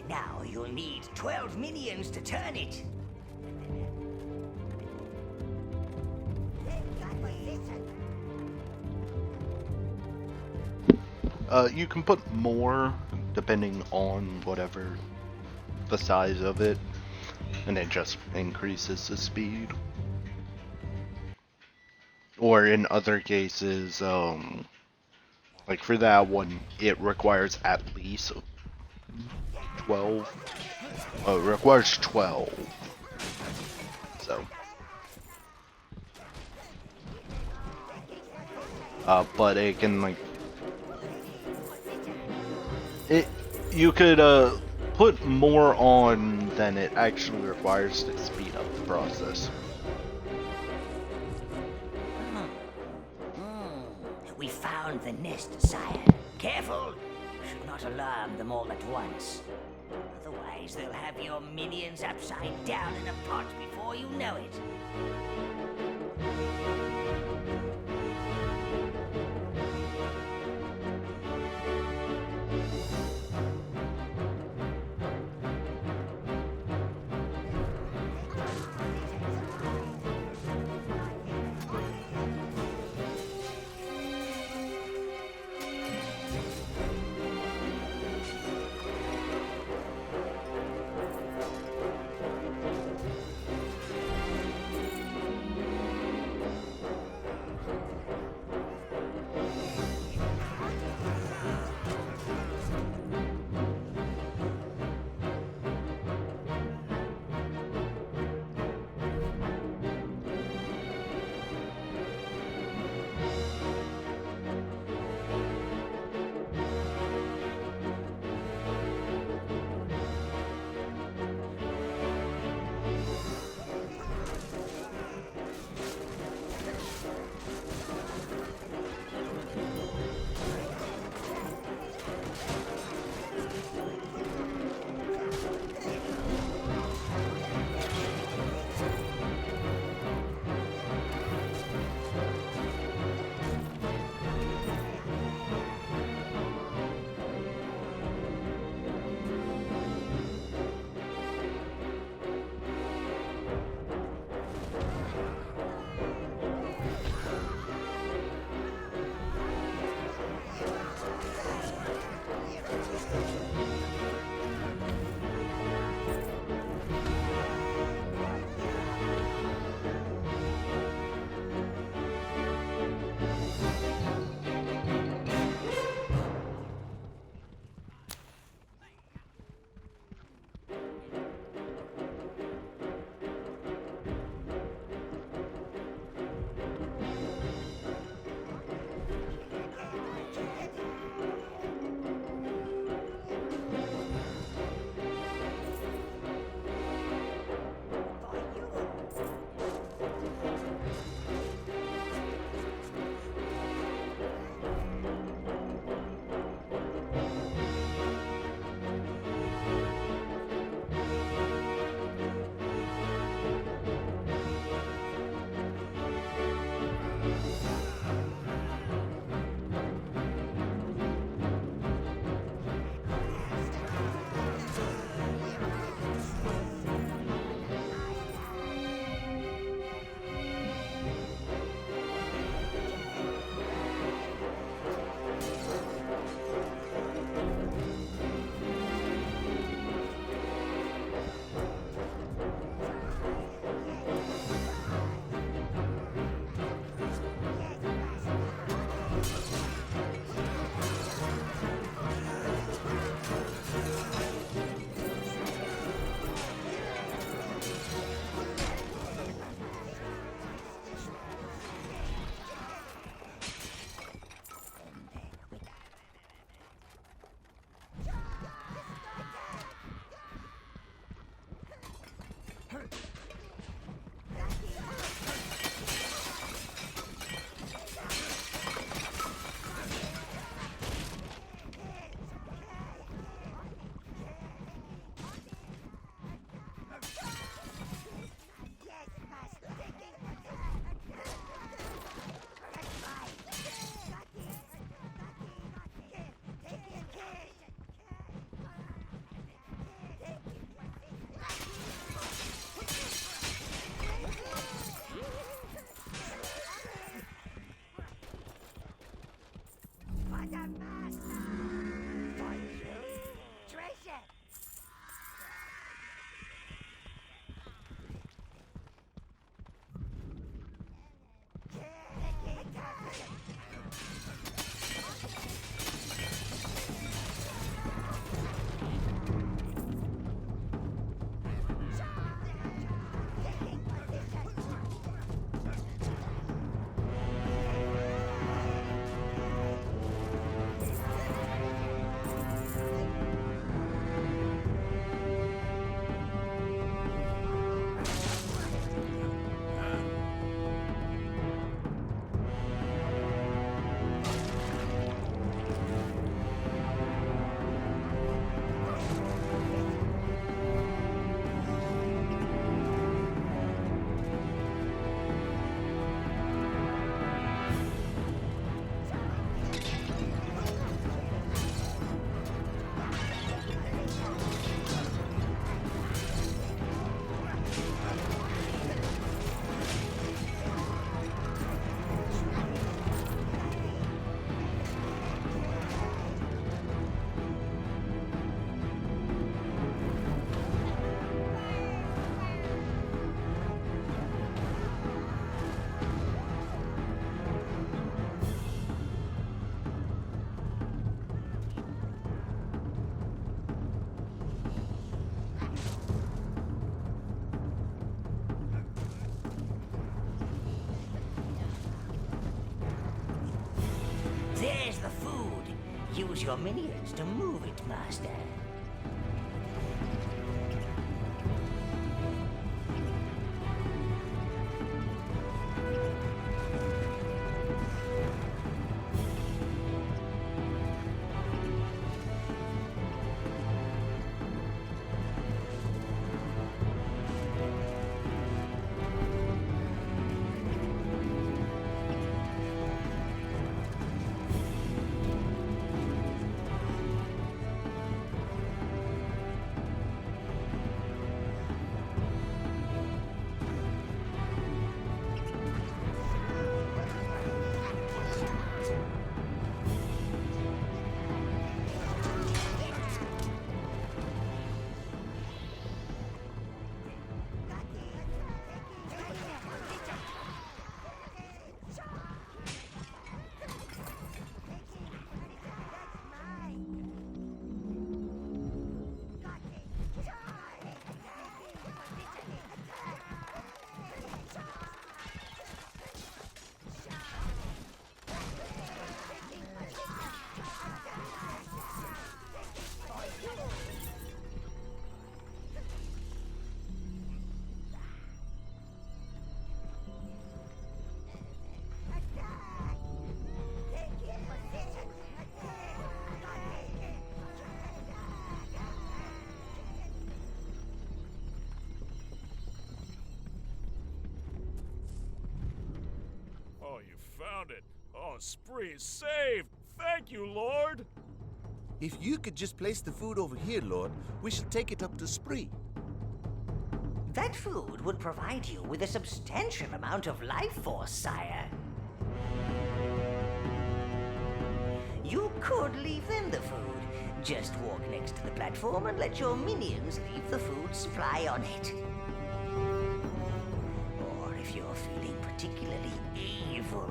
Now you'll need 12 minions to turn it. you can put more depending on whatever the size of it, and it just increases the speed. Or in other cases, like for that one, it requires at least 12. Oh, it requires 12. So. But it can, like... You could, put more on than it actually requires to speed up the process. We found the nest, sire. Careful! Should not alarm them all at once. Otherwise, they'll have your minions upside down in a pot before you know it. Use your minions to move it, Master. Oh, you found it. Oh, Spree is saved. Thank you, Lord. If you could just place the food over here, Lord, we shall take it up to Spree. That food would provide you with a substantial amount of life force, sire. You could leave them the food. Just walk next to the platform and let your minions leave the food supply on it. Or if you're feeling particularly evil,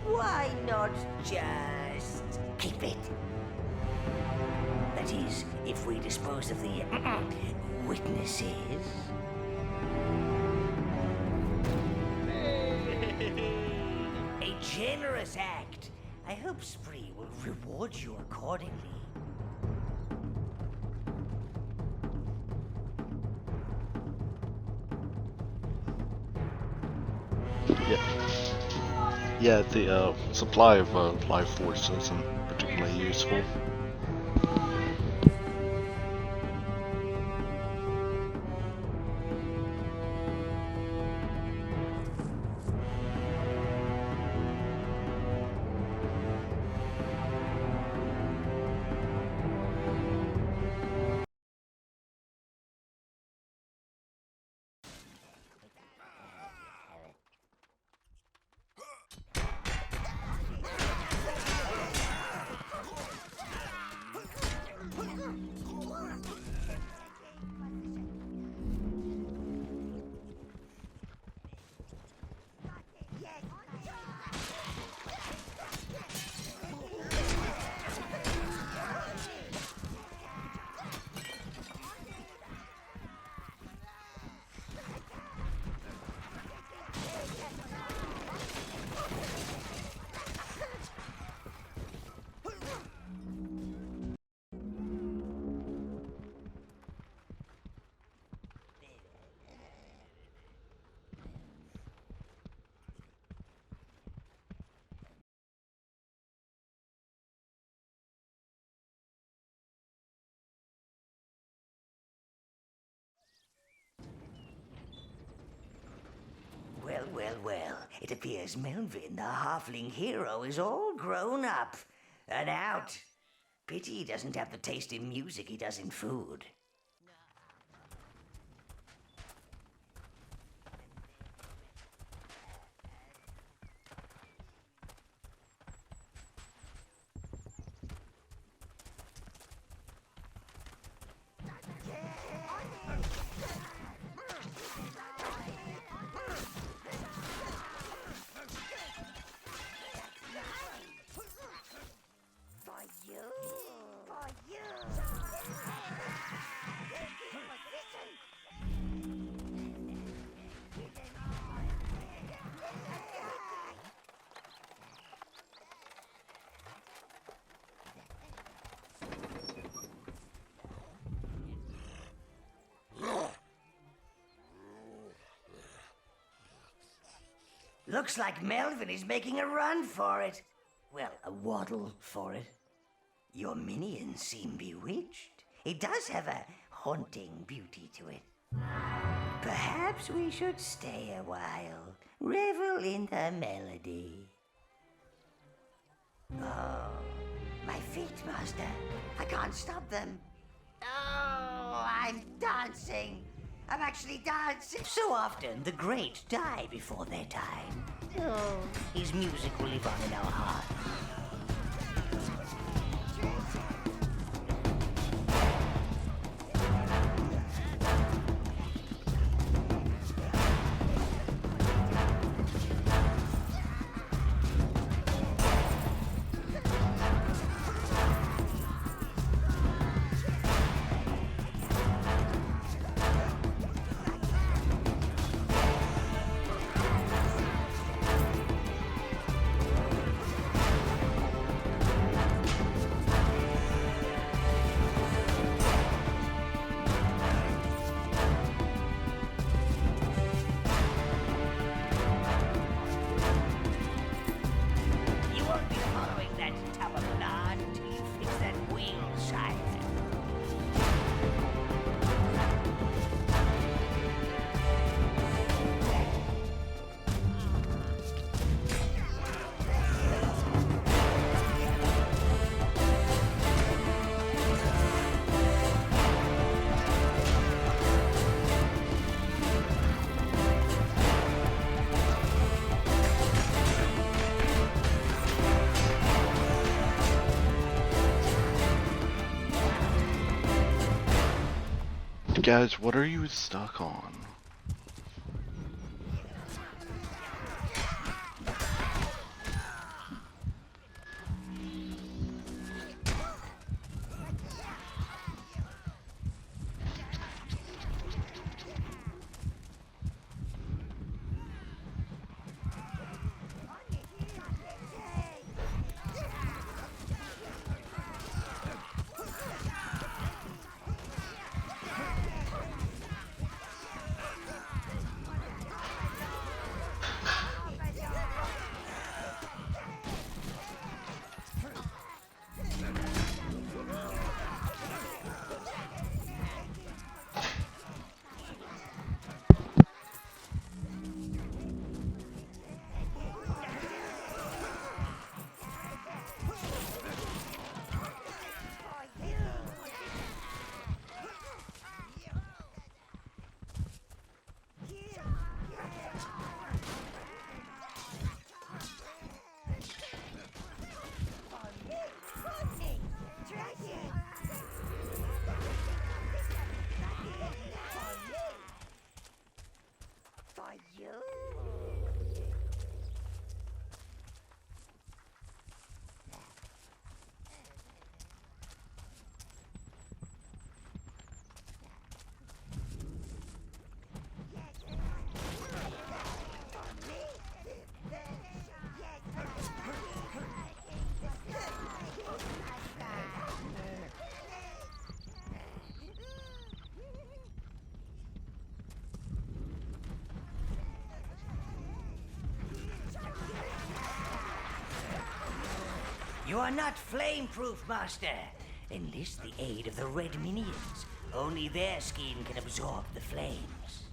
why not just keep it? That is, if we dispose of the witnesses. A generous act. I hope Spree will reward you accordingly. Yeah, the supply of life force isn't particularly useful. Well. It appears Melvin, the halfling hero, is all grown up and out. Pity he doesn't have the taste in music he does in food. For you. Looks like Melvin is making a run for it. Well, a waddle for it. Your minions seem bewitched. It does have a haunting beauty to it. Perhaps we should stay a while, revel in the melody. Oh, my feet, Master. I can't stop them. Oh, I'm dancing. I'm actually dancing. So often the great die before their time. Oh, his music will live on in our hearts. Guys, what are you stuck on? You are not flame-proof, Master. Enlist the aid of the red minions. Only their skin can absorb the flames.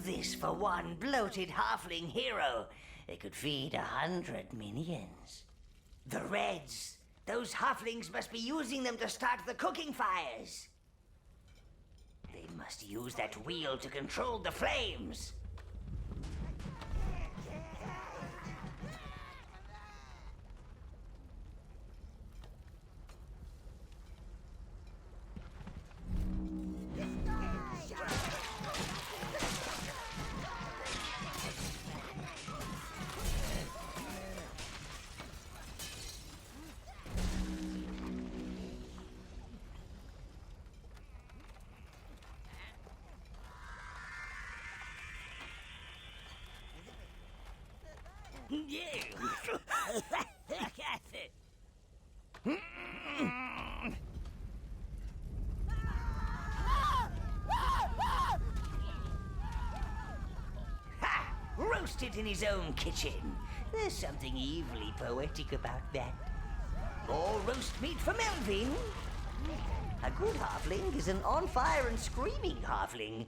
this for one bloated halfling hero. They could feed 100 minions. The Reds. Those halflings must be using them to start the cooking fires. They must use that wheel to control the flames. Ha! Roasted in his own kitchen. There's something evilly poetic about that. More roast meat for Melvin. A good halfling is an on fire and screaming halfling.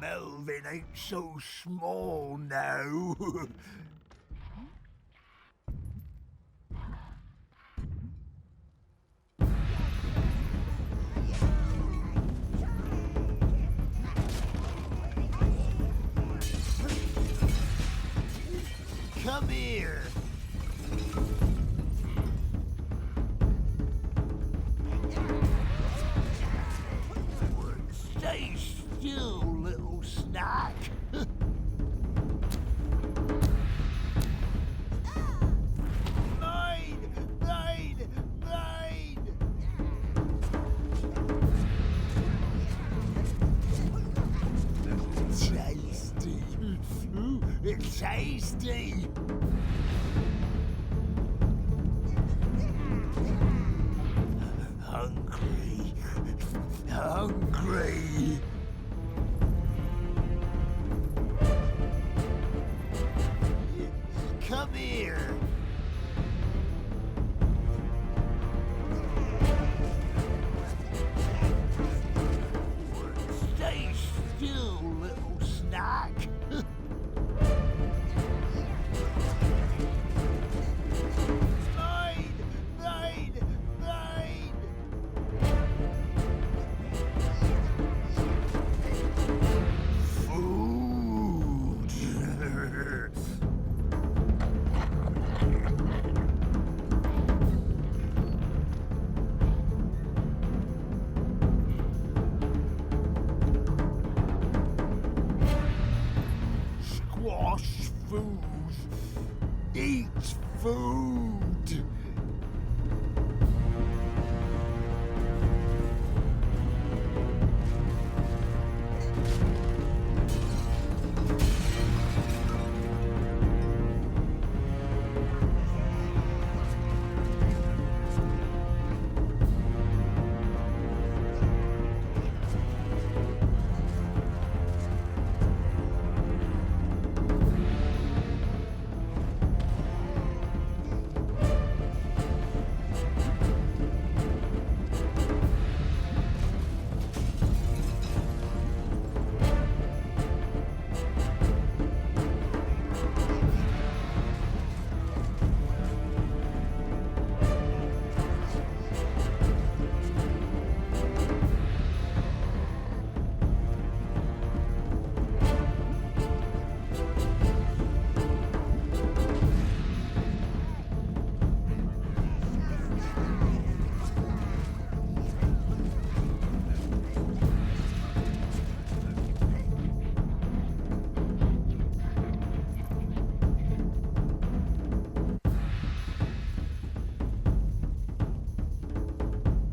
Melvin ain't so small now. Come here. Stay still, little snack. Mine! Mine! Mine! Tasty. It's tasty. Hungry. Hungry. Come here. Stay still, little snack. Mine! Mine! Mine! Food! Squash food! Eat food!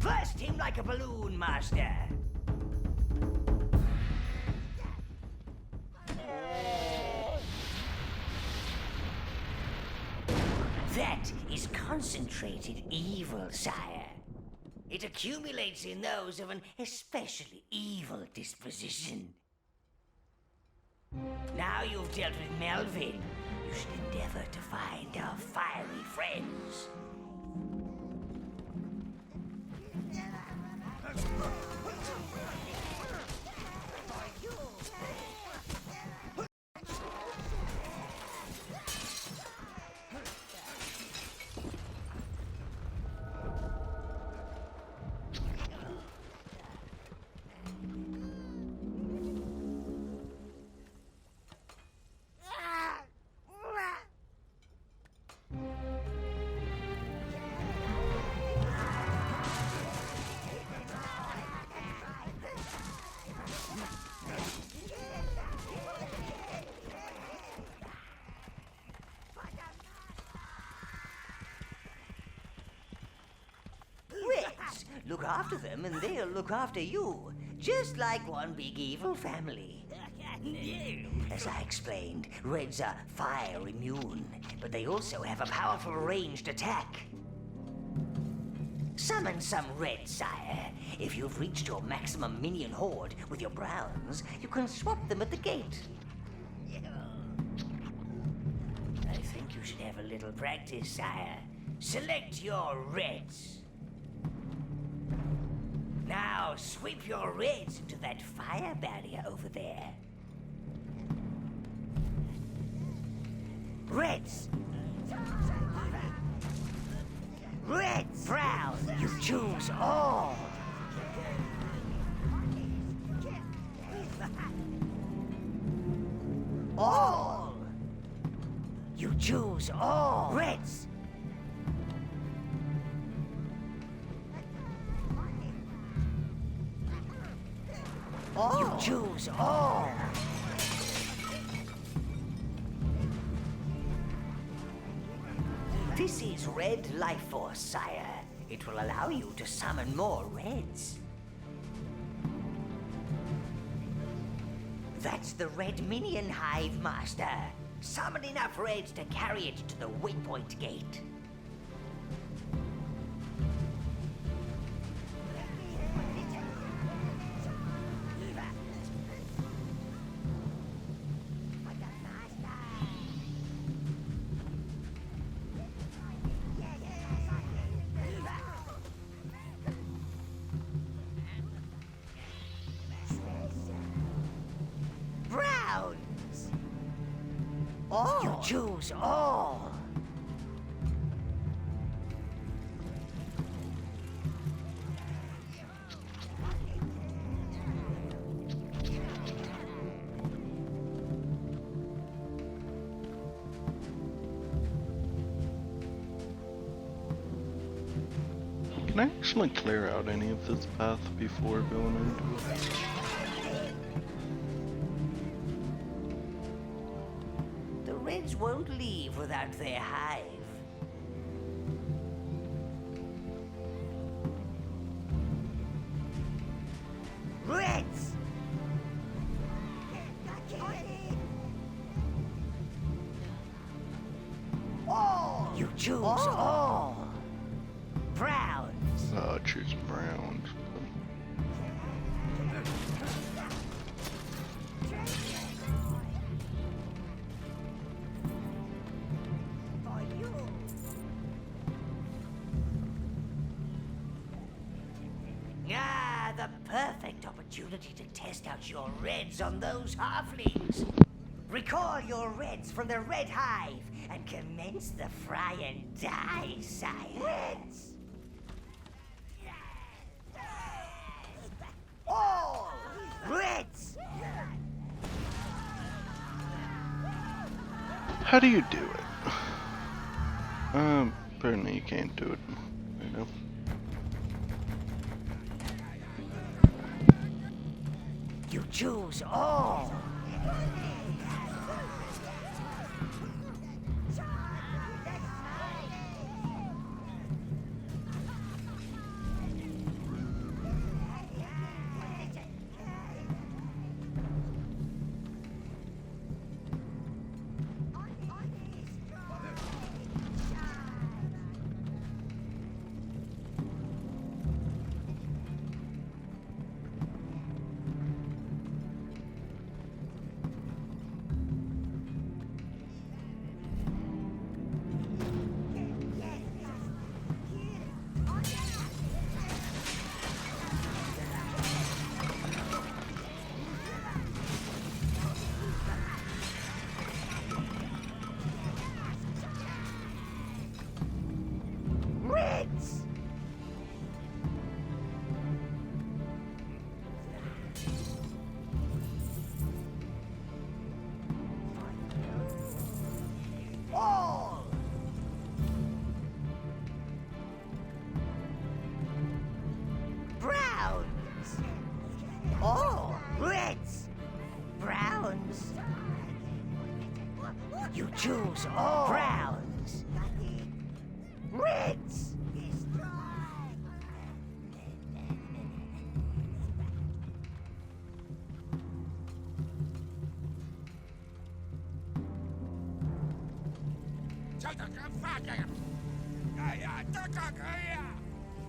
Burst him like a balloon, Master. That is concentrated evil, sire. It accumulates in those of an especially evil disposition. Now you've dealt with Melvin, you should endeavor to find our fiery friends. Look after them and they'll look after you. Just like one big evil family. As I explained, Reds are fire immune, but they also have a powerful ranged attack. Summon some Red, sire. If you've reached your maximum minion horde with your Browns, you can swap them at the gate. I think you should have a little practice, sire. Select your Reds. Now sweep your Reds into that fire barrier over there. Reds! Reds! Brown, you choose all! All! You choose all! Reds! All. You choose all! This is Red Life Force, sire. It will allow you to summon more Reds. That's the Red Minion Hive, Master. Summon enough Reds to carry it to the Waypoint Gate. All. You choose all. Can I actually clear out any of this path before going into it? Reds won't leave without their hive. Reds! All! You choose all! Browns! Choose Browns. The perfect opportunity to test out your Reds on those halflings. Recall your Reds from the Red Hive and commence the fry and die, sire. Reds! All Reds! How do you do it? Apparently you can't do it. You know. You choose all! Oh, reds. Browns. You choose all. Browns. Reds.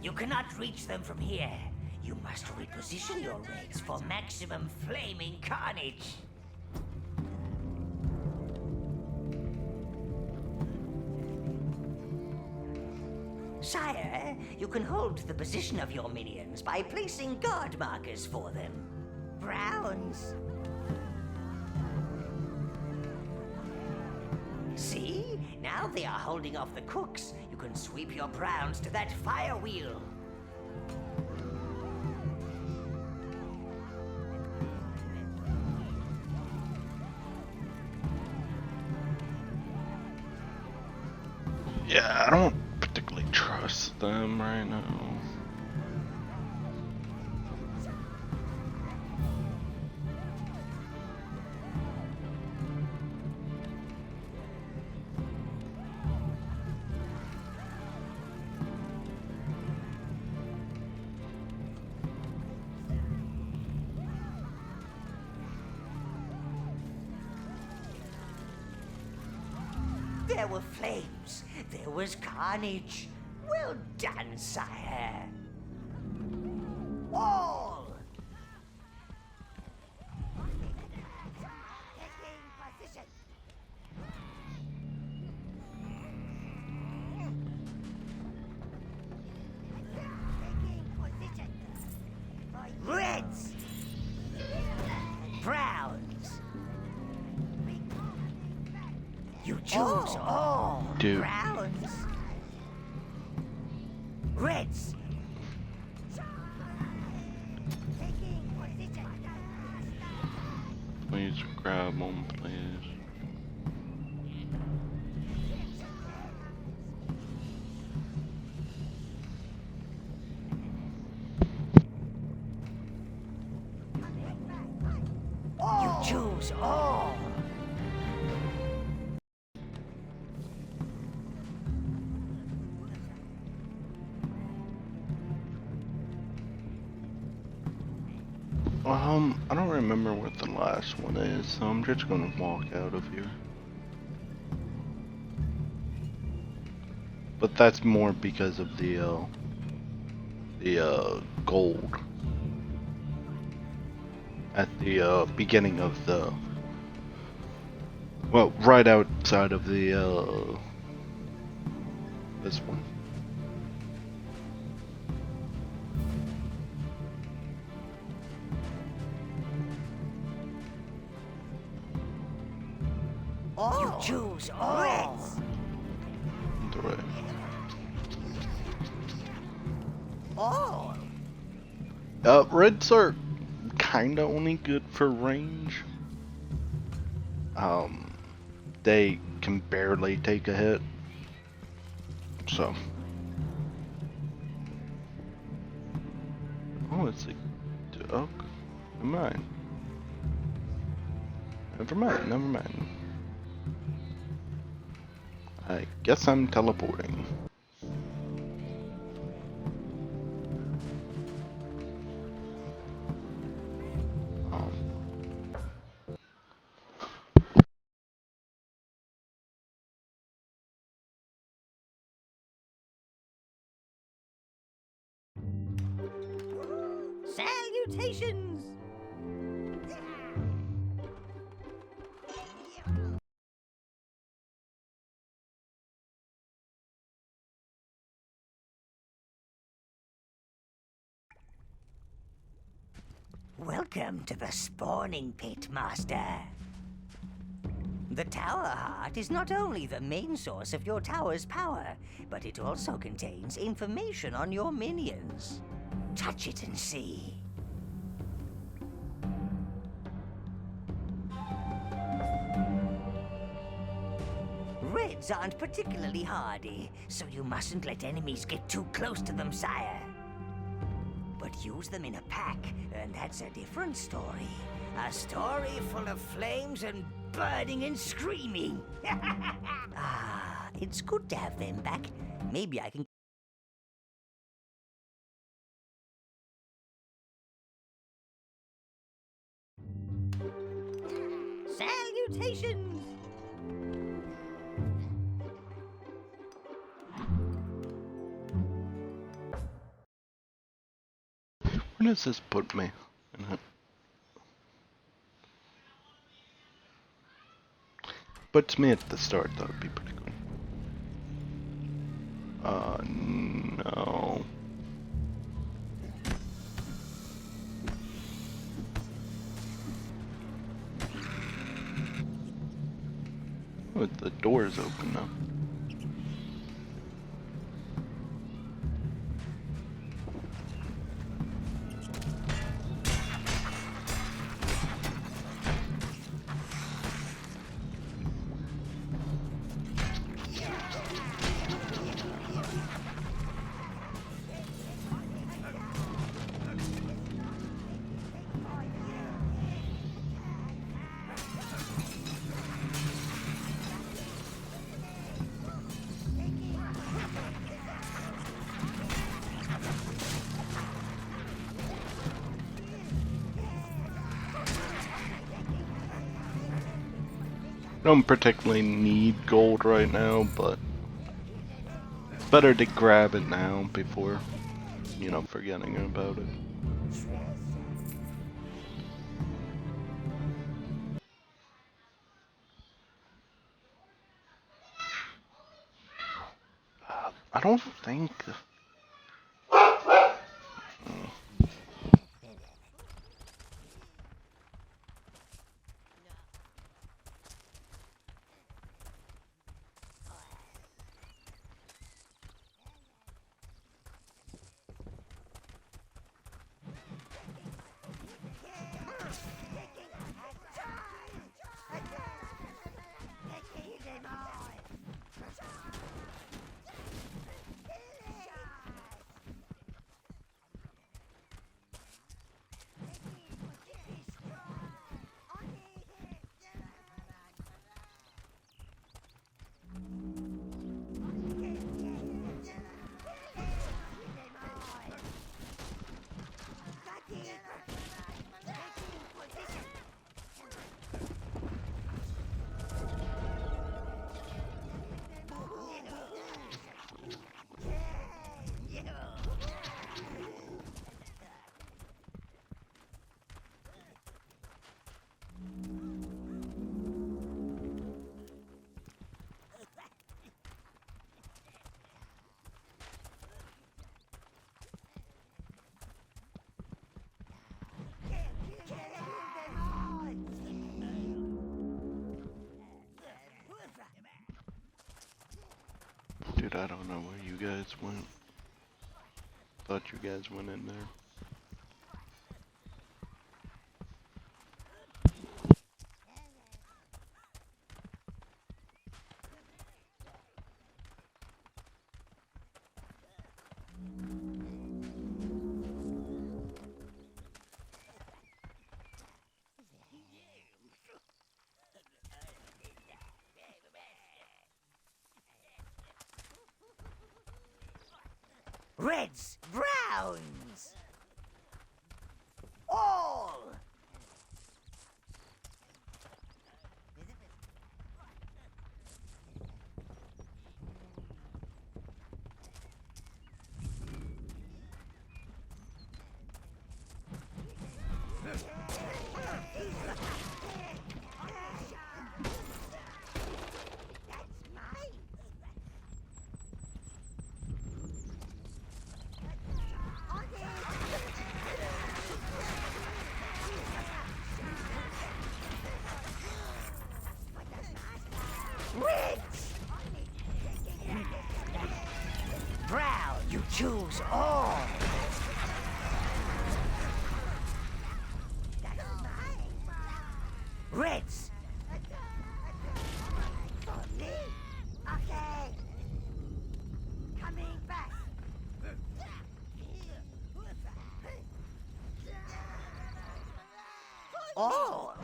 You cannot reach them from here. You must reposition your reds for maximum flaming carnage. Sire, you can hold the position of your minions by placing guard markers for them. Browns. See? Now they are holding off the cooks. You can sweep your browns to that fire wheel. Yeah, I don't particularly trust them right now. There were flames. There was carnage. Well done, sire. All! Taking position. Reds! Browns! You choose all. Dude. Browns. Reds. Please grab them, please. You choose all. I don't remember what the last one is, so I'm just gonna walk out of here. But that's more because of the gold at the beginning of the, well, right outside of the this one. You choose all. Reds. The right. All. Reds are kinda only good for range. They can barely take a hit. So. Oh, it's a... Oh, never mind. Never mind, never mind. I guess I'm teleporting. Salutations! Welcome to the spawning pit, Master. The Tower Heart is not only the main source of your tower's power, but it also contains information on your minions. Touch it and see. Reds aren't particularly hardy, so you mustn't let enemies get too close to them, sire. But But use them in a pack, and that's a different story. A story full of flames and burning and screaming. Ah, it's good to have them back. Maybe I can... Salutations! Where does this put me? Puts me at the start, that would be pretty cool. No. Oh, the door's open now. Don't particularly need gold right now, but it's better to grab it now before, you know, forgetting about it. I don't think... Dude, I don't know where you guys went. Thought you guys went in there. Reds, browns, all. Reds! Brown, you choose all. Reds! For me? Okay. Coming back. All.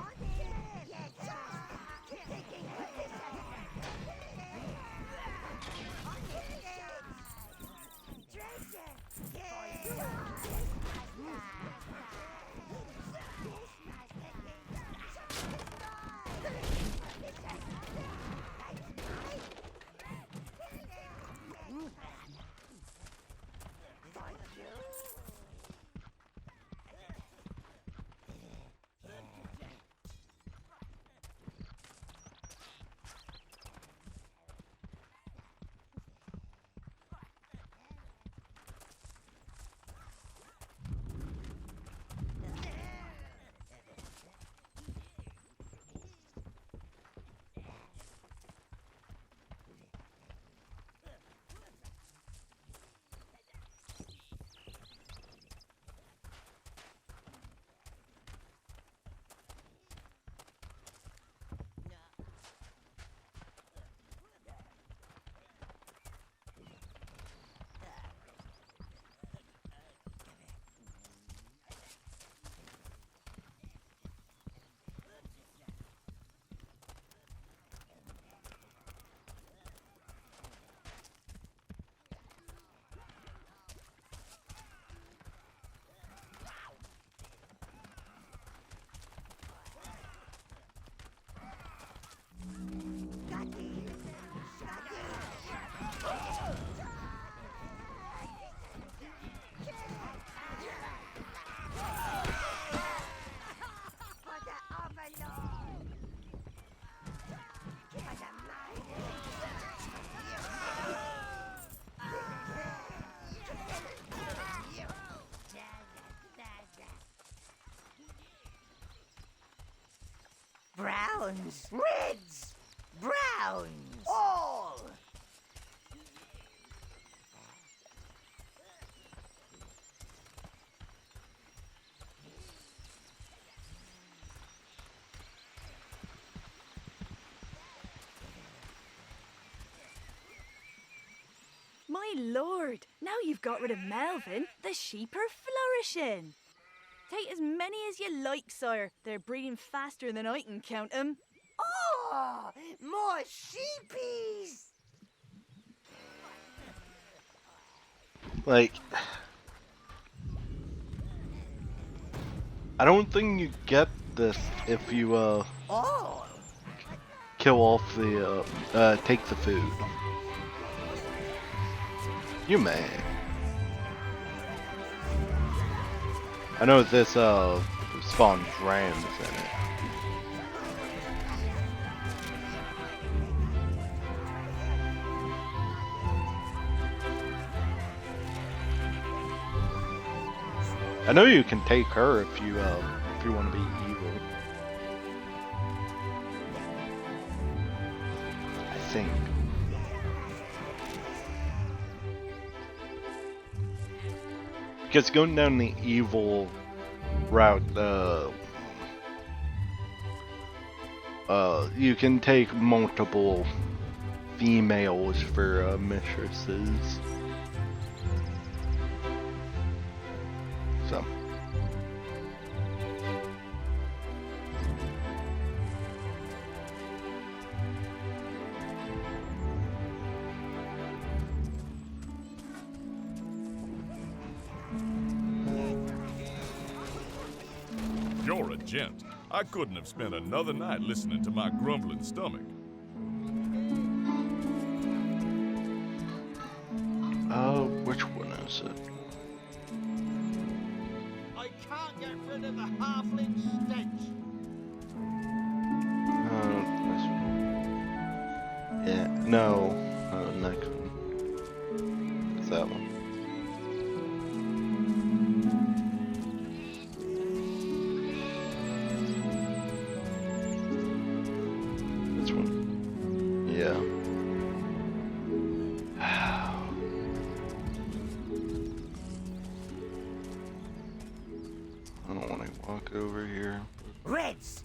Browns. Reds. Browns. All. My lord, now you've got rid of Melvin, the sheep are flourishing. Take as many as you like, sire. They're breeding faster than I can count them. Oh, more sheepies. Like, I don't think you get this if you All. kill off the take the food. You may. I know this spawns rams in it. I know you can take her if you want to be evil. I think. Because going down the evil route, you can take multiple females for mistresses. So. You're a gent. I couldn't have spent another night listening to my grumbling stomach. Which one is it? I can't get rid of the halfling stench. This one. Yeah, no. Next one. It's that one. This one. Yeah. I don't want to walk over here. Reds.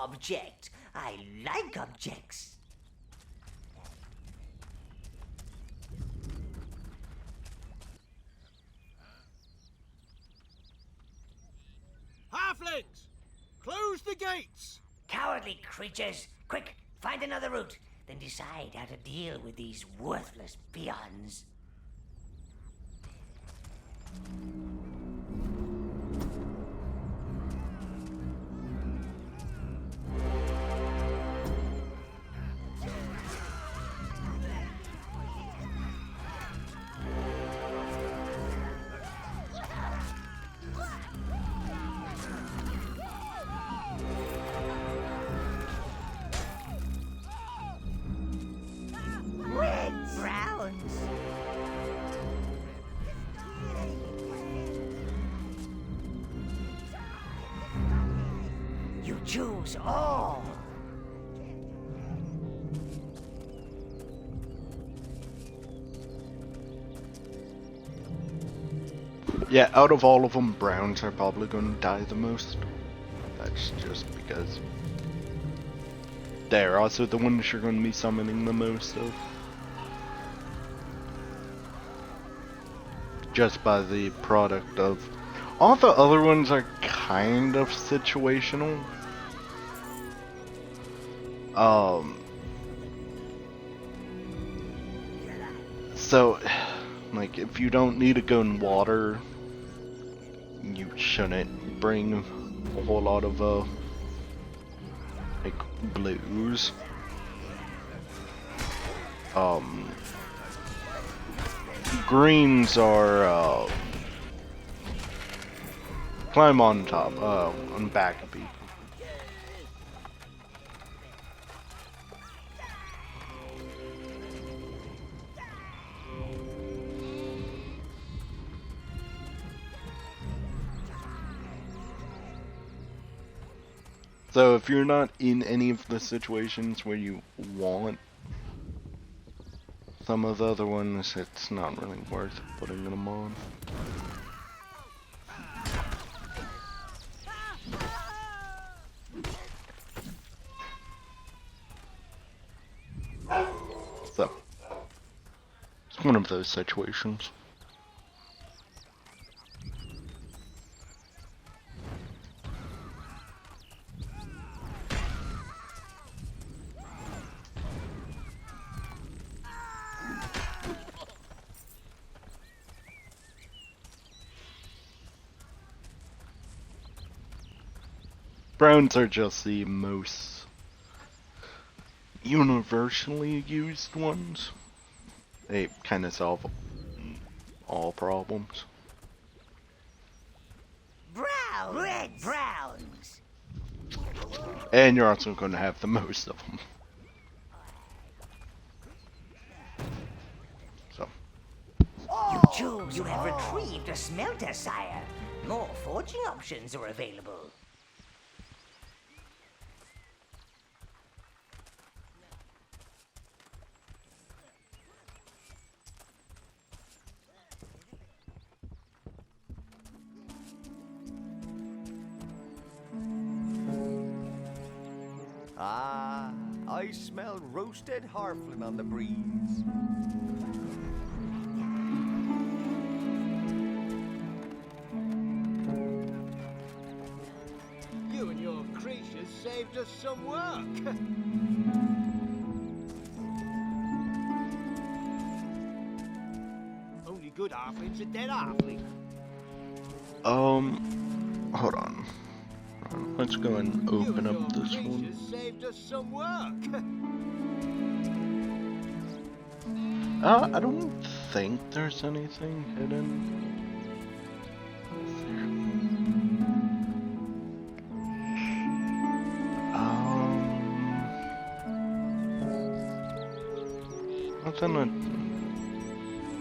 object. I like objects. Halflings! Close the gates! Cowardly creatures! Quick, find another route, then decide how to deal with these worthless peons. Reds! Browns! You choose all! Yeah, out of all of them, browns are probably going to die the most. That's just because they're also the ones you're going to be summoning the most of. Just by the product of... All the other ones are kind of situational. So, like, if you don't need to go in water, you shouldn't bring a whole lot of, like, blues. Greens are, climb on top, on back of people. So if you're not in any of the situations where you want some of the other ones, it's not really worth putting them on. So, it's one of those situations. Browns are just the most universally used ones. They kind of solve all problems. Brown! Red browns! And you're also going to have the most of them. So. You choose. You have retrieved a smelter, sire. More forging options are available. Ah, I smell roasted harflin on the breeze. You and your creatures saved us some work. Only good halfling's a dead halfling. Hold on. Let's go and open up this one. Saved us some work. I don't think there's anything hidden.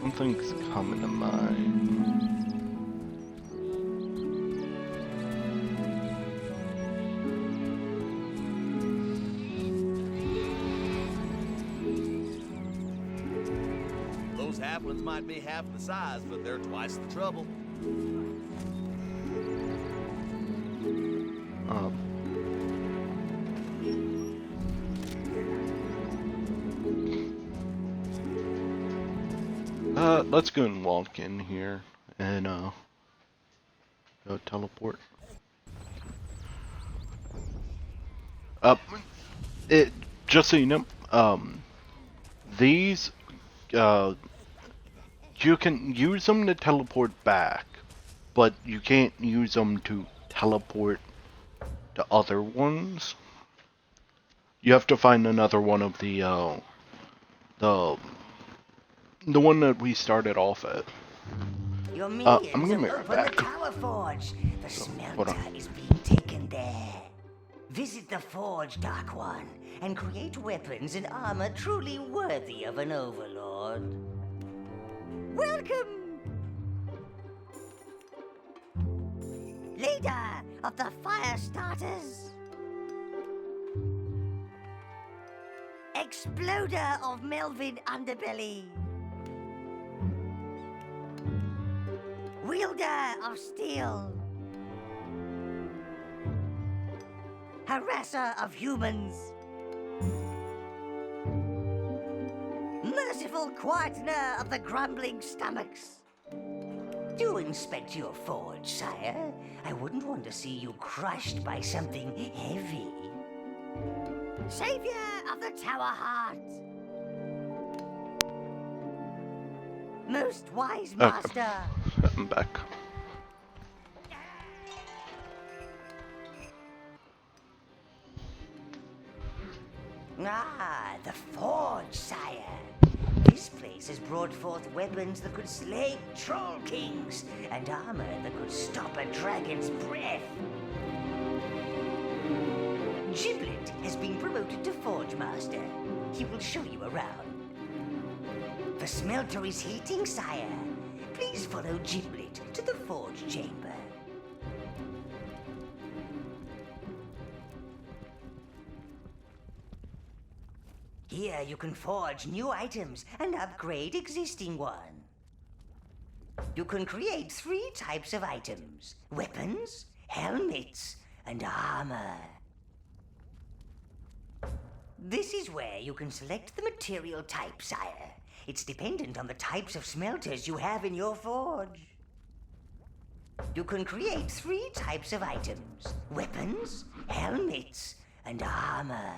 Nothing's coming to mind. Those halflings might be half the size, but they're twice the trouble. Let's go and walk in here and go teleport. It just so you know, these you can use them to teleport back, but you can't use them to teleport to other ones. You have to find another one of the one that we started off at. Your I'm minions gonna have be right opened back. the Tower Forge. The hold smelter on. is being taken there. Visit the forge, Dark One, and create weapons and armor truly worthy of an Overlord. Welcome! Leader of the Fire Starters. Exploder of Melvin Underbelly. Wielder of Steel. Harasser of Humans. Merciful Quietener of the Grumbling Stomachs. Do inspect your forge, sire. I wouldn't want to see you crushed by something heavy. Savior of the Tower Heart. Most wise master. I'm back. Ah, the forge, sire. This place has brought forth weapons that could slay troll kings and armor that could stop a dragon's breath. Giblet has been promoted to Forge Master. He will show you around. The smelter is heating, sire. Please follow Giblet to the forge chamber. Here you can forge new items and upgrade existing ones. You can create 3 types of items: weapons, helmets, and armor. This is where you can select the material type, sire. It's dependent on the types of smelters you have in your forge. You can create 3 types of items: weapons, helmets, and armor.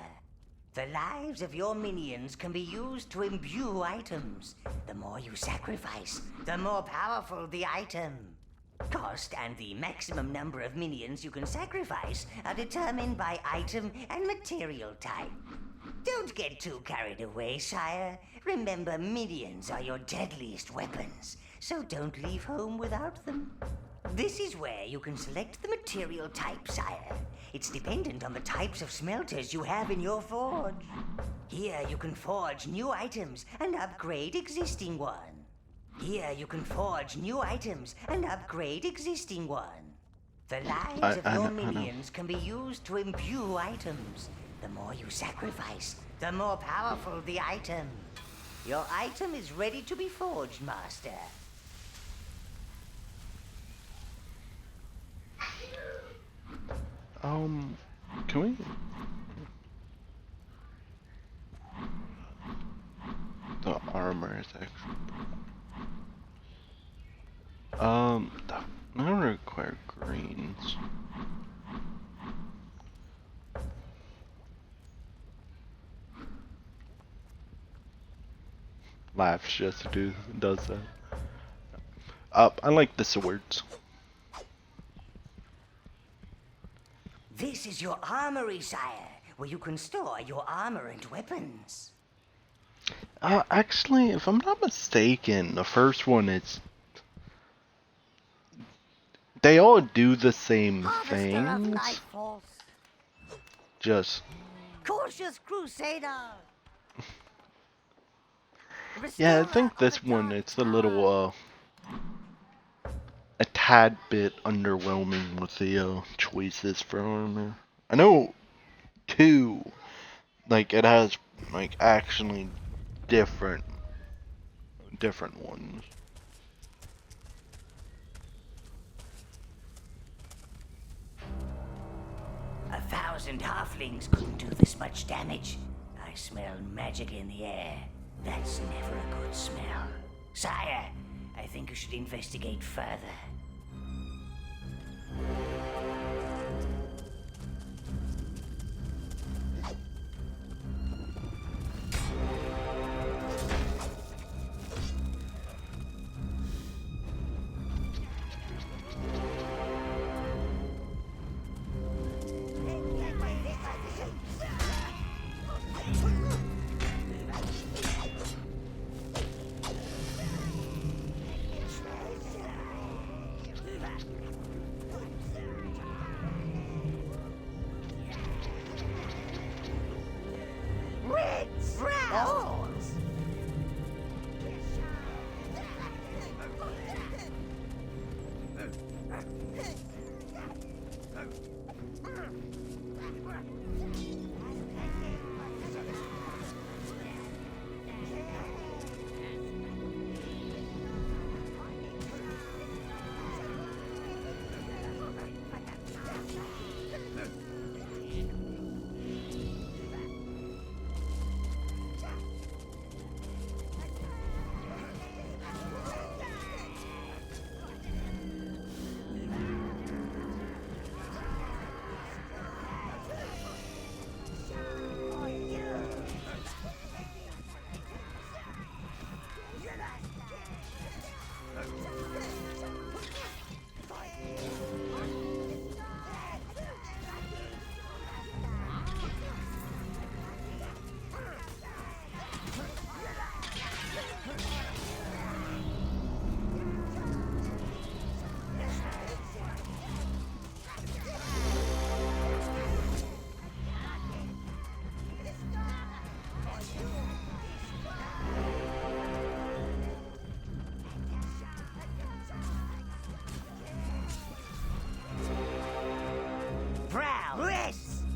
The lives of your minions can be used to imbue items. The more you sacrifice, the more powerful the item. Cost and the maximum number of minions you can sacrifice are determined by item and material type. Don't get too carried away, sire. Remember, minions are your deadliest weapons, so don't leave home without them. This is where you can select the material type, sire. It's dependent on the types of smelters you have in your forge. Here you can forge new items and upgrade existing ones. Here you can forge new items and upgrade existing ones. The lives of your minions can be used to imbue items. The more you sacrifice, the more powerful the item. Your item is ready to be forged, Master. Can we? The armor is actually. I don't require greens. Laughs just does that. I like the swords. This is your armory, sire, where you can store your armor and weapons. Actually, if I'm not mistaken, the first one is. They all do the same Harvester of things. Life Force. Just. Cautious Crusader. Yeah, I Restorer think of this the one, Dark it's a little, a tad bit underwhelming with the, choices for armor. I know 2, like, it has, like, actually different ones. A 1,000 halflings couldn't do this much damage. I smell magic in the air. That's never a good smell. Sire, I think you should investigate further.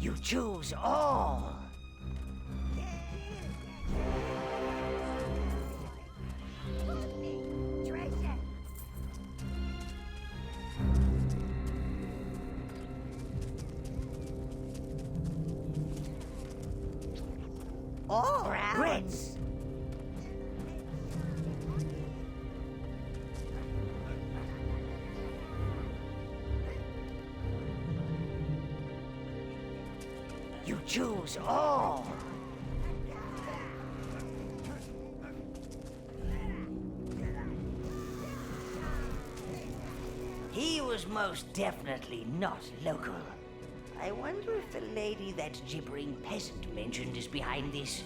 You choose all. All Brits. You choose all. He was most definitely not local. I wonder if the lady that gibbering peasant mentioned is behind this.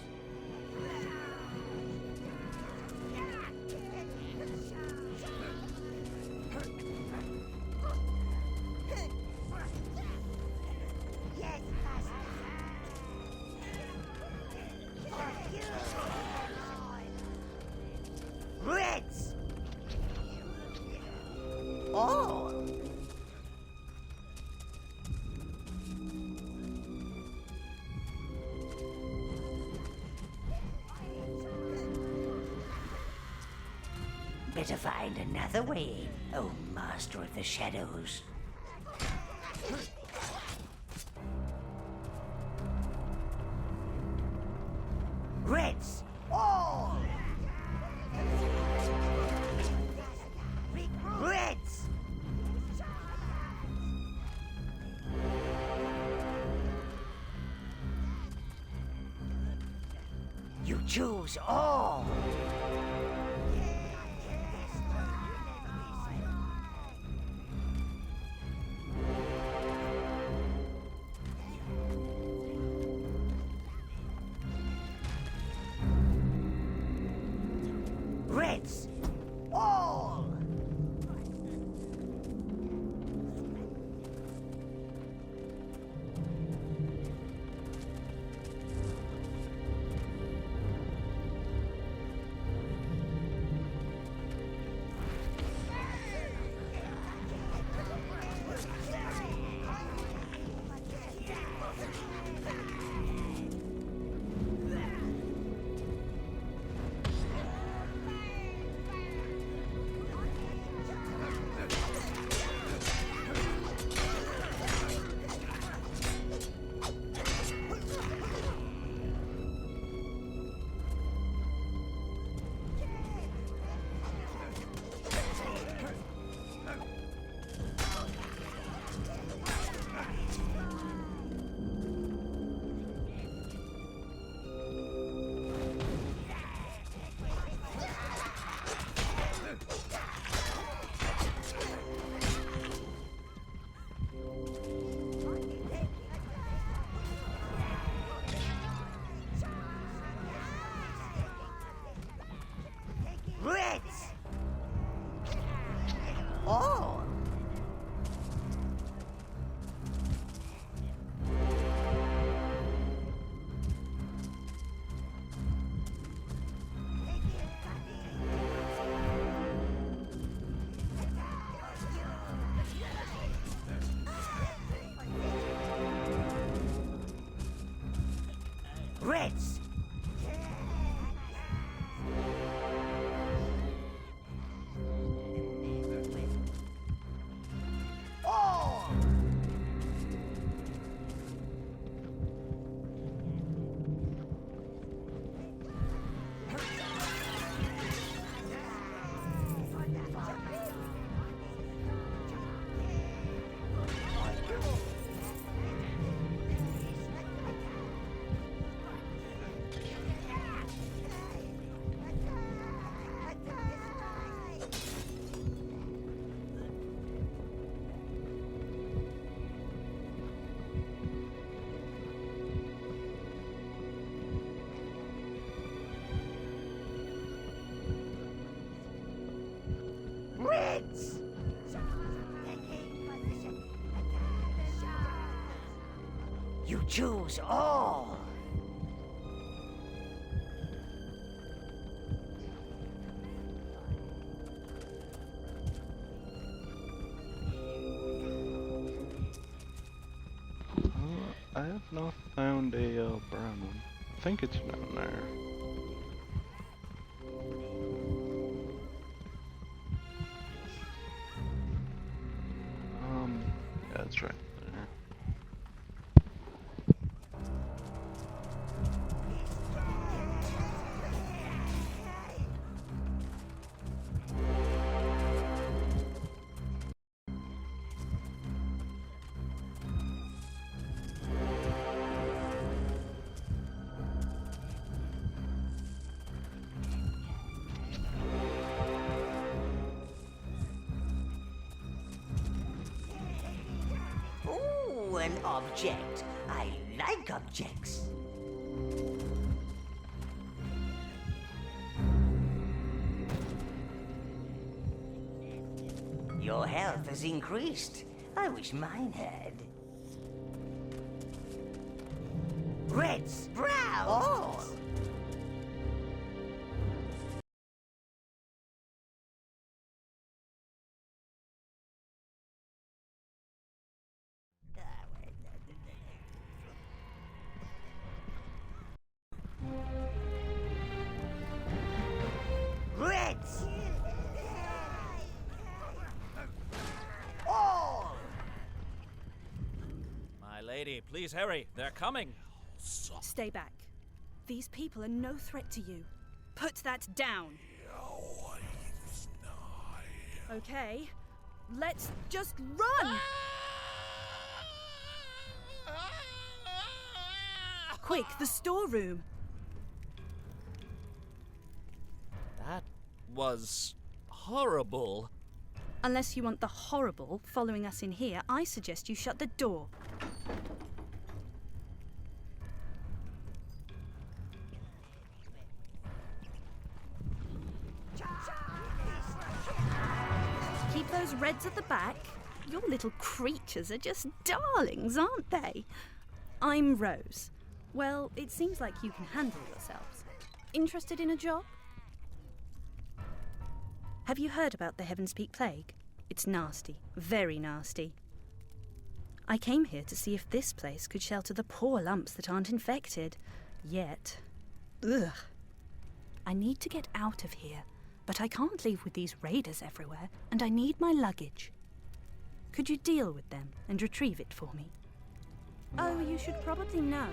Reds! Oh! Better find another way, oh master of the shadows. Reds! All! Reds! You choose all! Reds! All! Reds! Oh! Reds! You choose all. I have not found a brown one. I think it's down there. Yeah, that's right there. Ooh, an object. I like objects. Your health has increased. I wish mine had. Reds, browns. Oh. Reds! All! My lady, please hurry. They're coming. Stay back. These people are no threat to you. Put that down. Okay, let's just run! Quick, the storeroom. That was horrible. Unless you want the horrible following us in here, I suggest you shut the door. Keep those reds at the back. Your little creatures are just darlings, aren't they? I'm Rose. Well, it seems like you can handle yourselves. Interested in a job? Have you heard about the Heaven's Peak plague? It's nasty, very nasty. I came here to see if this place could shelter the poor lumps that aren't infected. Yet. Ugh. I need to get out of here, but I can't leave with these raiders everywhere, and I need my luggage. Could you deal with them and retrieve it for me? Oh, you should probably know.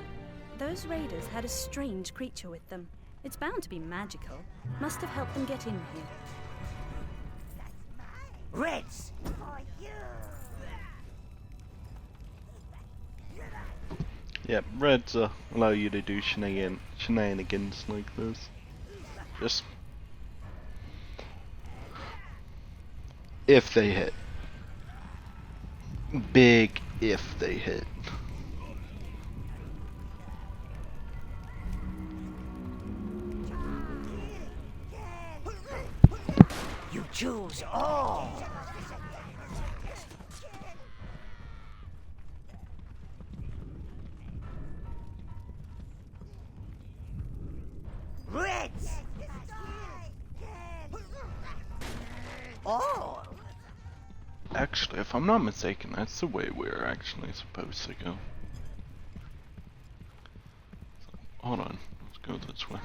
Those raiders had a strange creature with them. It's bound to be magical. Must have helped them get in here. Reds! For you! Yep, reds allow you to do shenanigans like this. Just if they hit. Big if they hit. You choose all! Reds! All! Actually, if I'm not mistaken, that's the way we're actually supposed to go. Hold on. Let's go this way.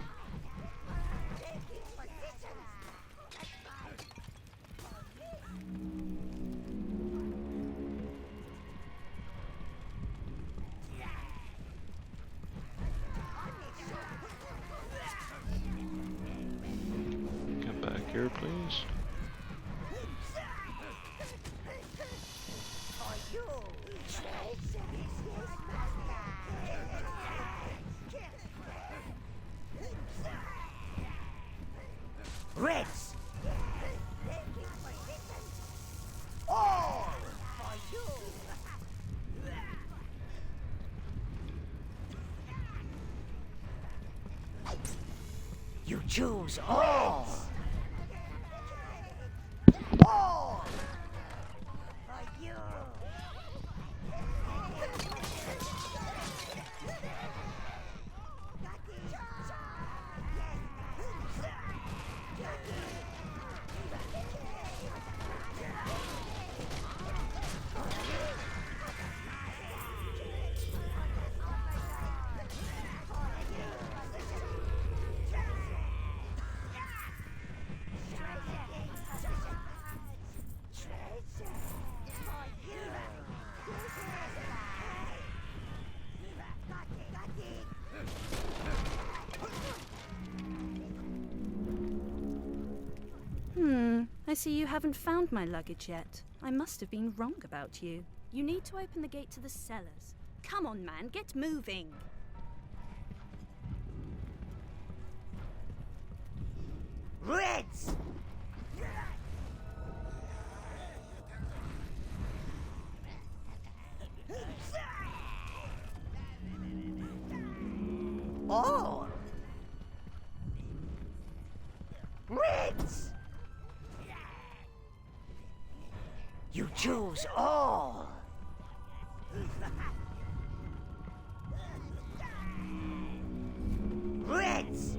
Get back here, please. Reds! All for you! You choose all! All for you! I see you haven't found my luggage yet. I must have been wrong about you. You need to open the gate to the cellars. Come on, man, get moving. Reds! All! Reds! You choose all! Reds!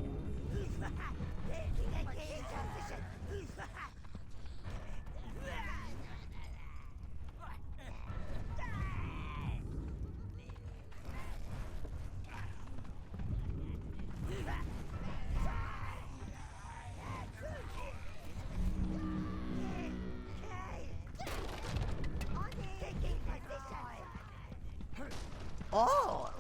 All!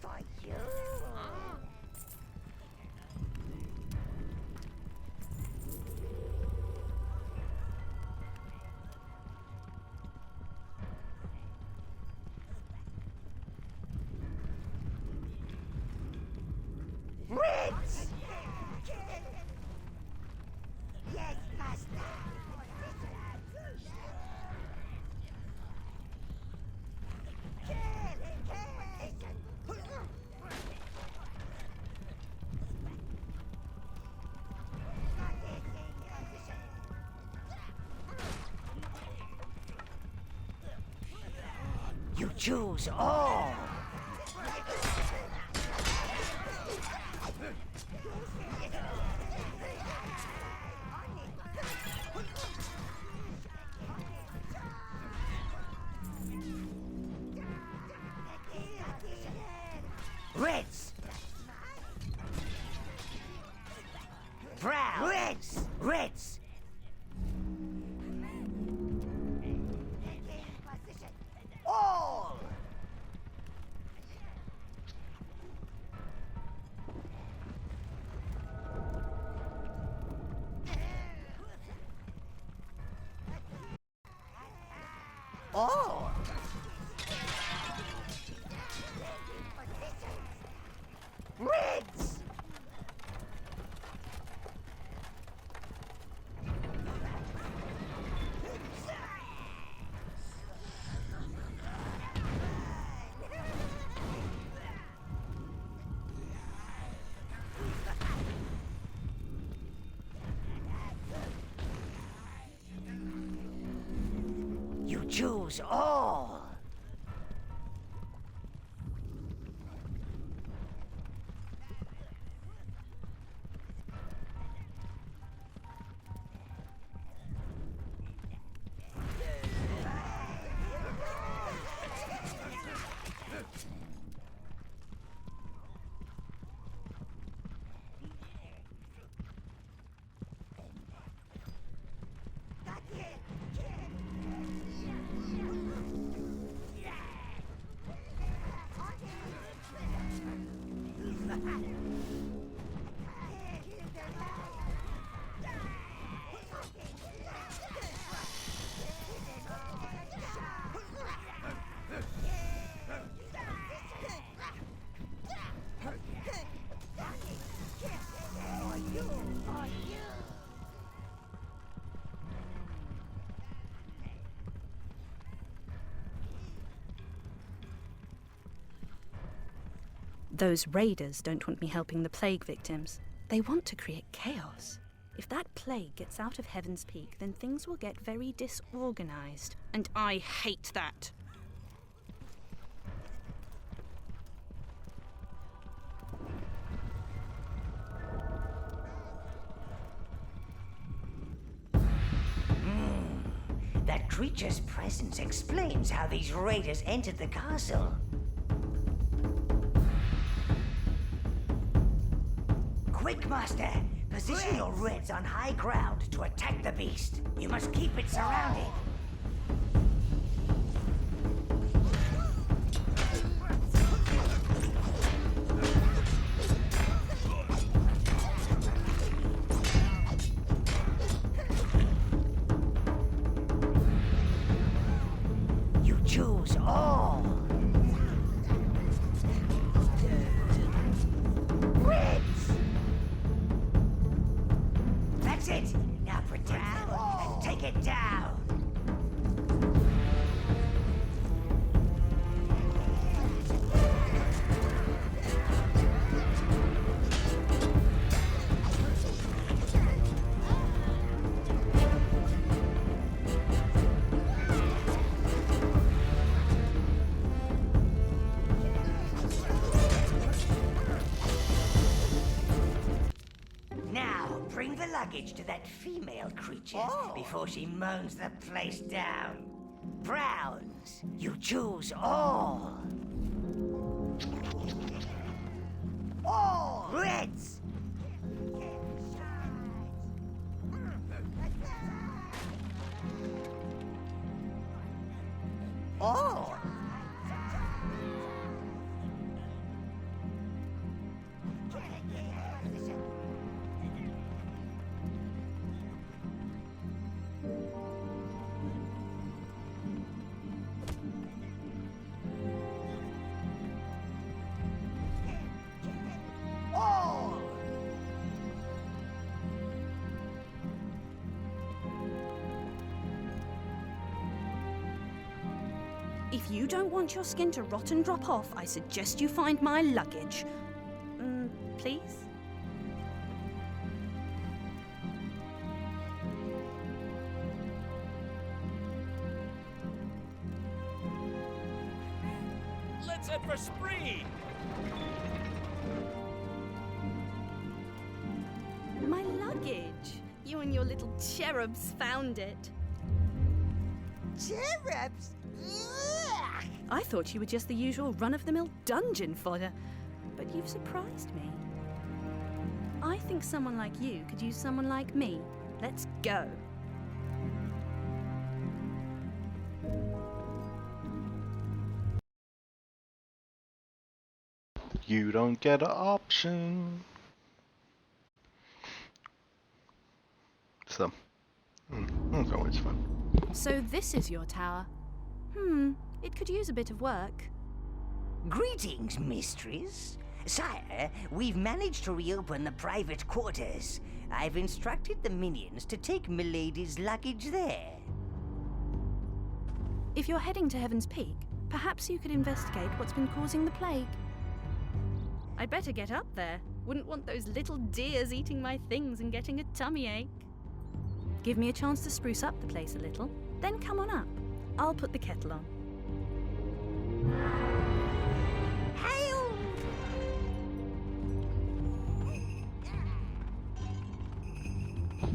For you! Reds! Yes, master! You choose all! Reds! Brown! Reds! Reds! All! All! Reds! You choose all. Those raiders don't want me helping the plague victims. They want to create chaos. If that plague gets out of Heaven's Peak, then things will get very disorganized. And I hate that. That creature's presence explains how these raiders entered the castle. Quick, Master! Position your reds on high ground to attack the beast. You must keep it surrounded. You choose all. Reds! That's it! Now protect them and take it down! Now, bring the luggage to that female creature before she mows the place down. Browns, you choose all. All. Reds. All. All. If you don't want your skin to rot and drop off, I suggest you find my luggage. Please? Let's head for spree! My luggage. You and your little cherubs found it. Cherubs? Ugh. I thought you were just the usual run-of-the-mill dungeon fodder, but you've surprised me. I think someone like you could use someone like me. Let's go. You don't get an option. So, that's always fun. So this is your tower. It could use a bit of work. Greetings, mistress. Sire, we've managed to reopen the private quarters. I've instructed the minions to take Milady's luggage there. If you're heading to Heaven's Peak, perhaps you could investigate what's been causing the plague. I'd better get up there. Wouldn't want those little deers eating my things and getting a tummy ache. Give me a chance to spruce up the place a little, then come on up. I'll put the kettle on. Hail!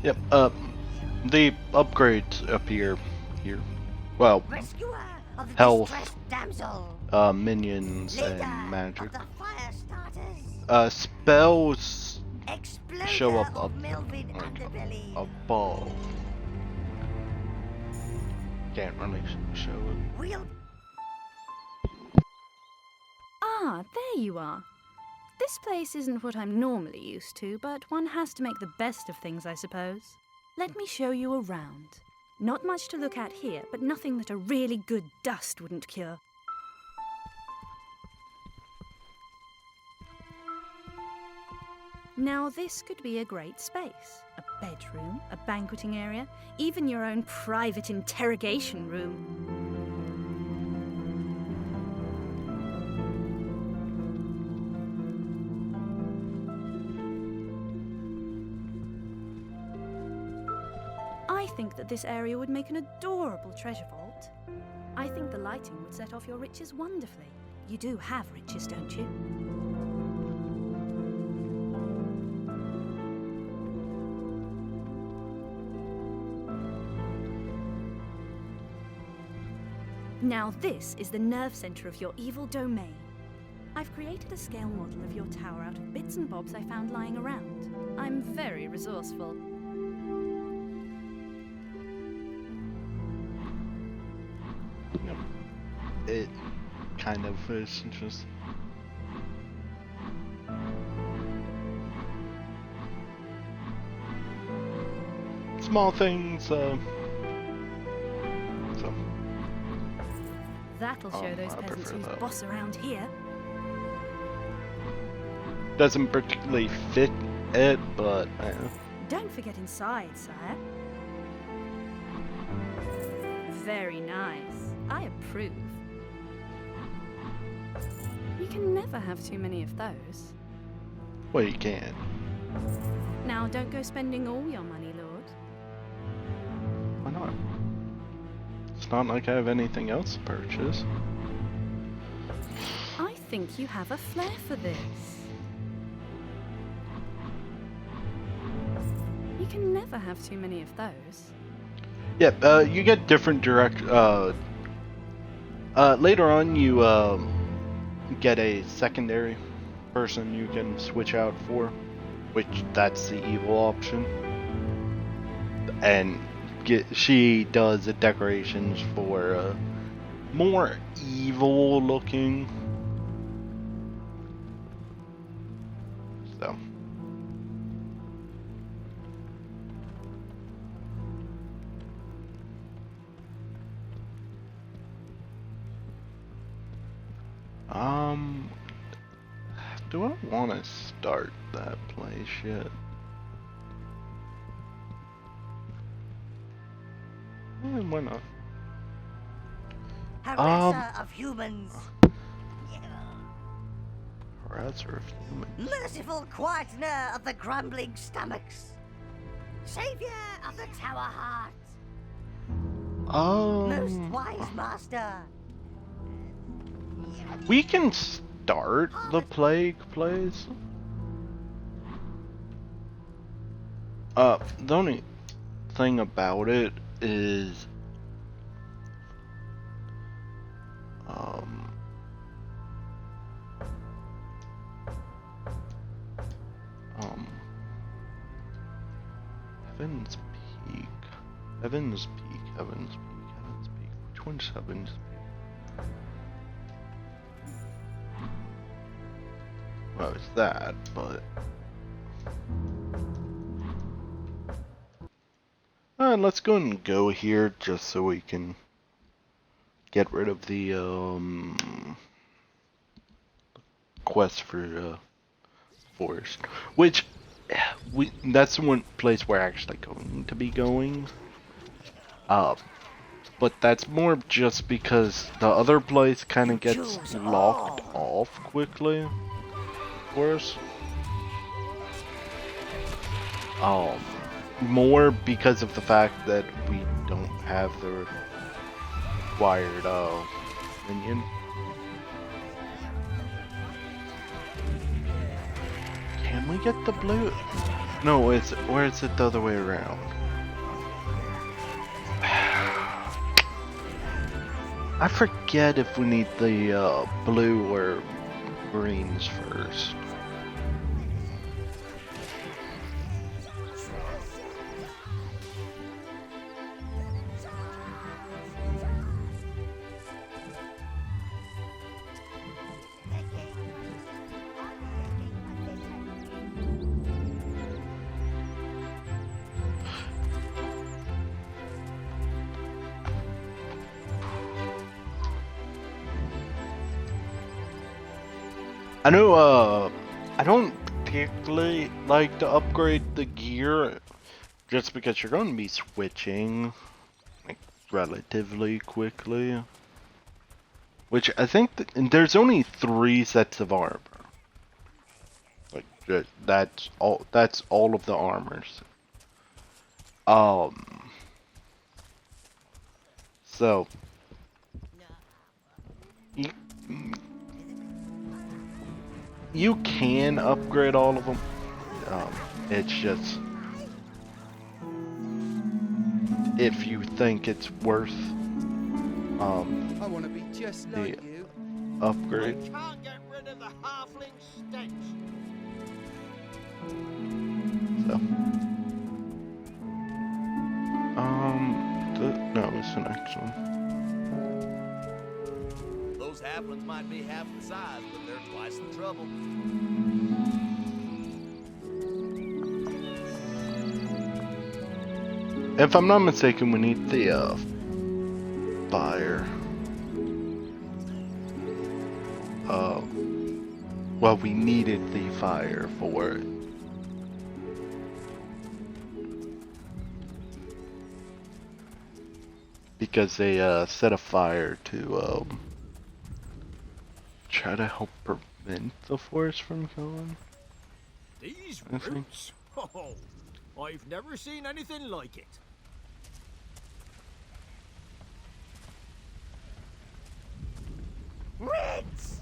Yep, the upgrades appear here. Well, Rescuer of the health, distressed damsel. minions, Leader and magic. of the fire starters. Spells Exploder show up of Melvin Underbelly. above. Can't really show it. We'll Ah, there you are. This place isn't what I'm normally used to, but one has to make the best of things, I suppose. Let me show you around. Not much to look at here, but nothing that a really good dust wouldn't cure. Now this could be a great space. A bedroom, a banqueting area, even your own private interrogation room. I think that this area would make an adorable treasure vault. I think the lighting would set off your riches wonderfully. You do have riches, don't you? Now this is the nerve center of your evil domain. I've created a scale model of your tower out of bits and bobs I found lying around. I'm very resourceful. It kind of is just small things, so That'll show those I peasants prefer who's that. boss around here. doesn't particularly fit it, but Don't forget inside, sire. Very nice. I approve. You can never have too many of those. well, you can. Now, don't go spending all your money, Lord. Why not? It's not like I have anything else to purchase. I think you have a flair for this. You can never have too many of those. Yep, you get different later on you get a secondary person you can switch out for, which that's the evil option. And she does the decorations for more evil looking. So do I want to start that place yet? Why not? harasser of humans. Harasser of humans. Merciful quietener of the grumbling stomachs. Savior of the tower heart. Most wise master. We can start the plague place. The only thing about it is Heaven's Peak. Which one's Heaven's Peak? Well, it's that, but let's go and go here just so we can get rid of the quest for forest, which that's the one place we're actually going to be going. But that's more just because the other place kind of gets locked off quickly for us. More because of the fact that we don't have the required minion. Can we get the blue? No, it's or is it the other way around? I forget if we need the blue or greens first. I know, I don't particularly like to upgrade the gear just because you're going to be switching like relatively quickly. Which I think there's only 3 sets of armor. Like that's all of the armors. So you can upgrade all of them. It's just if you think it's worth I want to be just like the you. upgrade. Can't get rid of the halfling stench. So no, it's the next one. Those halflings might be half the size, but they're twice the trouble. If I'm not mistaken, we need the fire. Well, we needed the fire for it. Because they set a fire to try to help prevent the forest from going. These I think. roots? Oh, I've never seen anything like it. Reds!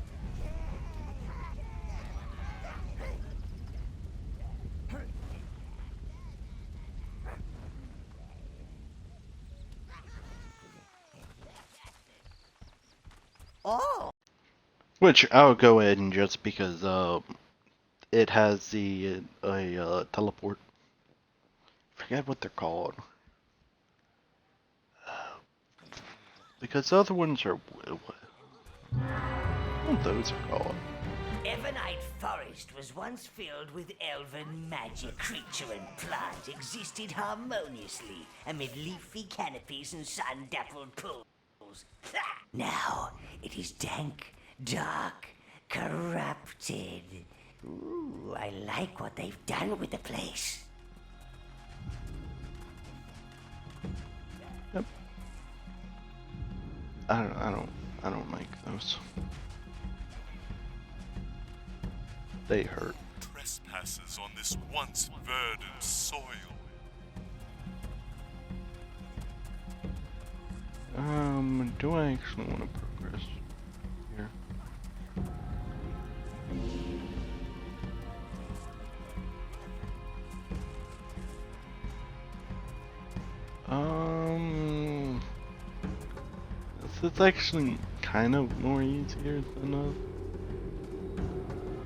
Oh! Which I'll go ahead and just because it has the teleport. Forget what they're called. Because the other ones are what those are called. Evernight Forest was once filled with elven magic. Creature and plant existed harmoniously amid leafy canopies and sun-dappled pools. Now it is dank, dark, corrupted. Ooh, I like what they've done with the place. Yep. I don't like those. They hurt. Trespassers on this once verdant soil. Do I actually want to progress here? This is actually kind of more easier than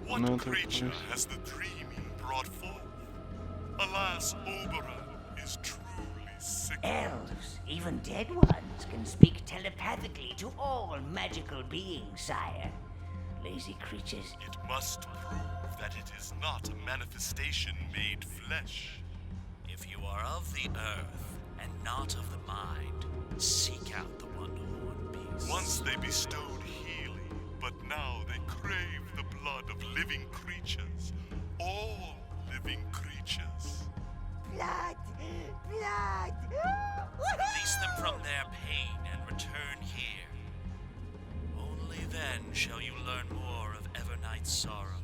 What creature has the dreaming brought forth? Alas, Oberon is truly sick. Elves, even dead ones, can speak telepathically to all magical beings, sire. Lazy creatures. It must prove that it is not a manifestation made flesh. If you are of the earth and not of the mind, seek out the Wonderhorn beasts. Once they bestowed healing, but now they crave the blood of living creatures. All living creatures. Blood! Blood! Release them from their pain and return here. Only then shall you learn more of Evernight's sorrow.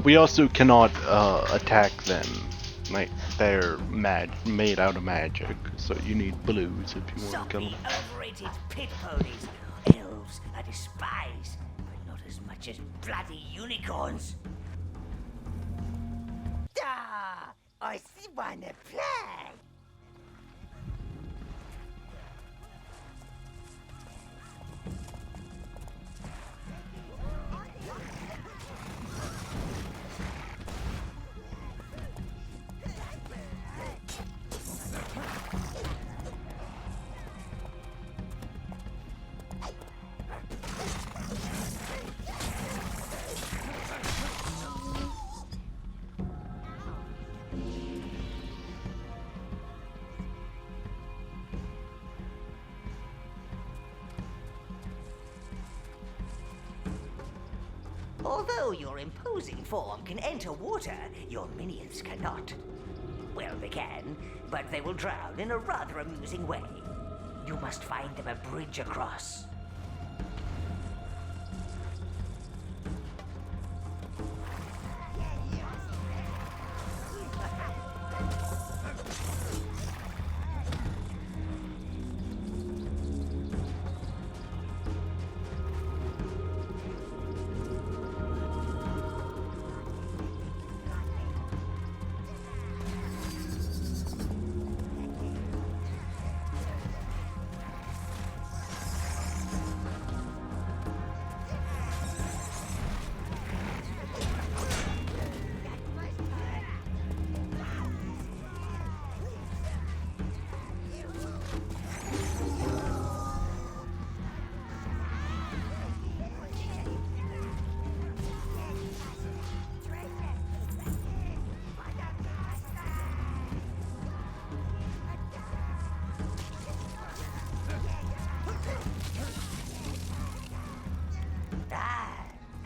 We also cannot attack them. Like they're made out of magic, so you need blues if you want to kill Soppy, them. overrated pit ponies. Elves I despise, but not as much as bloody unicorns. Ah, I see wanna play. Although your imposing form can enter water, your minions cannot. Well, they can, but they will drown in a rather amusing way. You must find them a bridge across.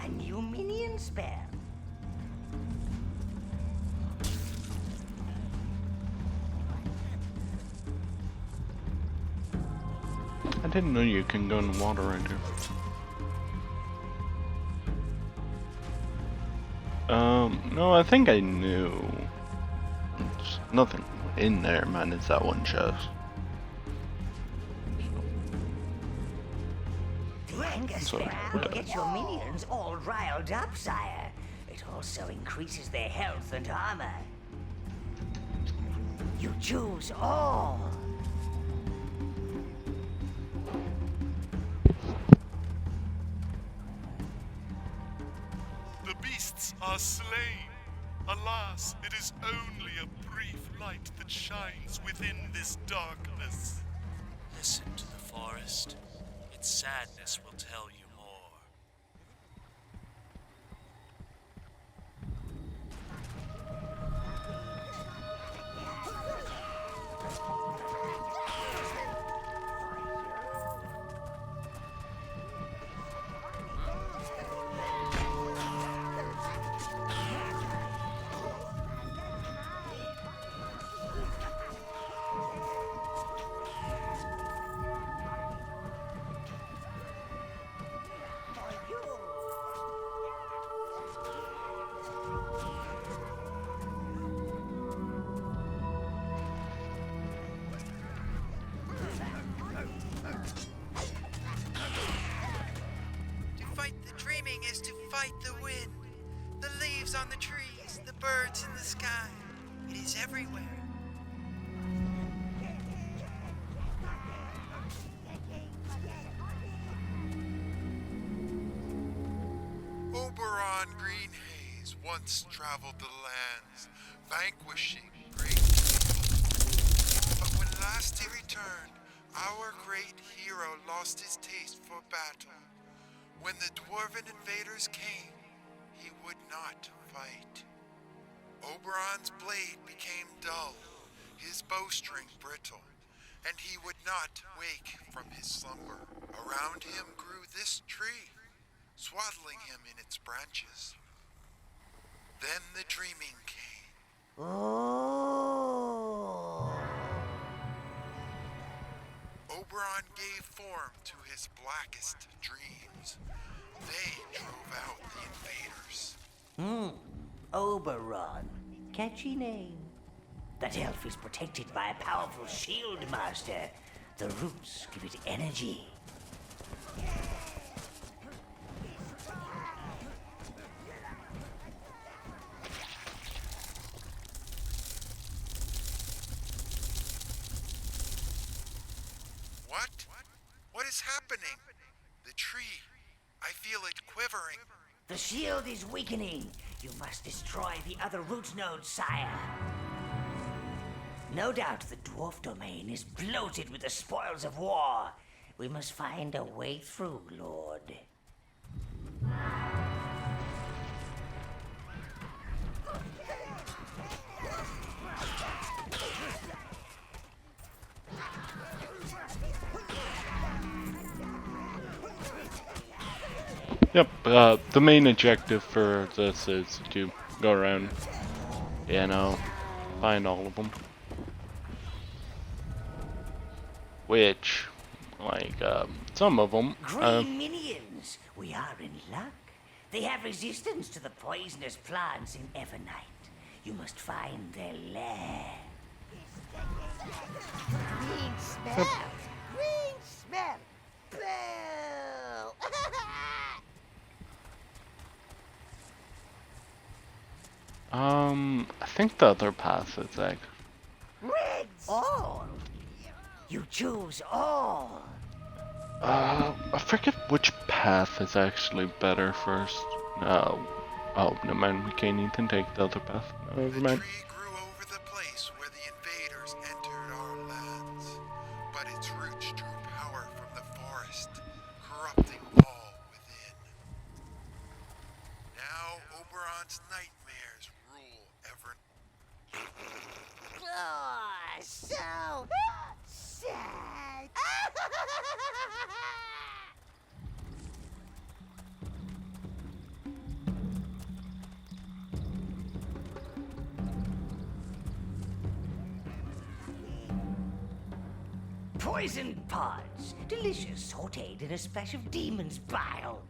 A new minion spell. I didn't know you can go in the water right here. No, I think I knew. There's nothing in there, man. It's that one chest. The anger So, spell will get your minions all riled up, sire. It also increases their health and armor. You choose all. The beasts are slain. Alas, it is only a brief light that shines within this darkness. Listen to the forest. Its sadness will tell you more. Dreaming is to fight the wind, the leaves on the trees, the birds in the sky. It is everywhere. Oberon Greenhaze once traveled the lands, vanquishing great people. But when last he returned, our great hero lost his taste for battle. When the dwarven invaders came, he would not fight. Oberon's blade became dull, his bowstring brittle, and he would not wake from his slumber. Around him grew this tree, swaddling him in its branches. Then the dreaming came. Oh. Oberon gave form to his blackest dreams. They drove out the invaders. Oberon. Catchy name. That elf is protected by a powerful shield master. The roots give it energy. What? What is happening? The tree. I feel it quivering. The shield is weakening. You must destroy the other root nodes, sire. No doubt the dwarf domain is bloated with the spoils of war. We must find a way through, Lord. Yep, the main objective for this is to go around, you know, find all of them. Which, like, some of them... Green minions! We are in luck. They have resistance to the poisonous plants in Evernight. You must find their lair. Green smell! Green smell! Boo! I think the other path is like... Reds! All! You choose all! I forget which path is actually better first. No. Oh, never mind, we can't even take the other path. No, never mind. The tree grew over the place where the invaders entered our lands, but its roots drew power from the forest, corrupting all within. Now Oberon's nightmares rule ever. Oh, so sad! Poisoned pods, delicious, sautéed in a splash of demon's bile.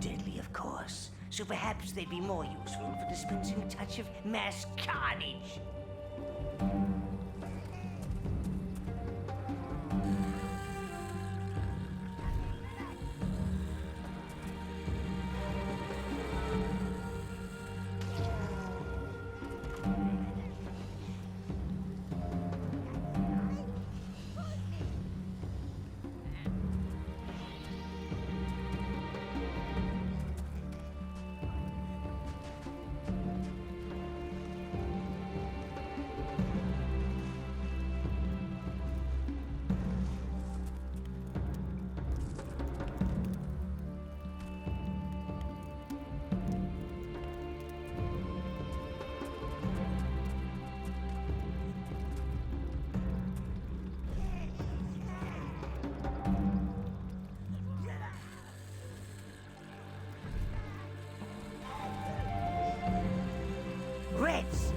Deadly, of course, so perhaps they'd be more useful for dispensing a touch of mass carnage. Reds!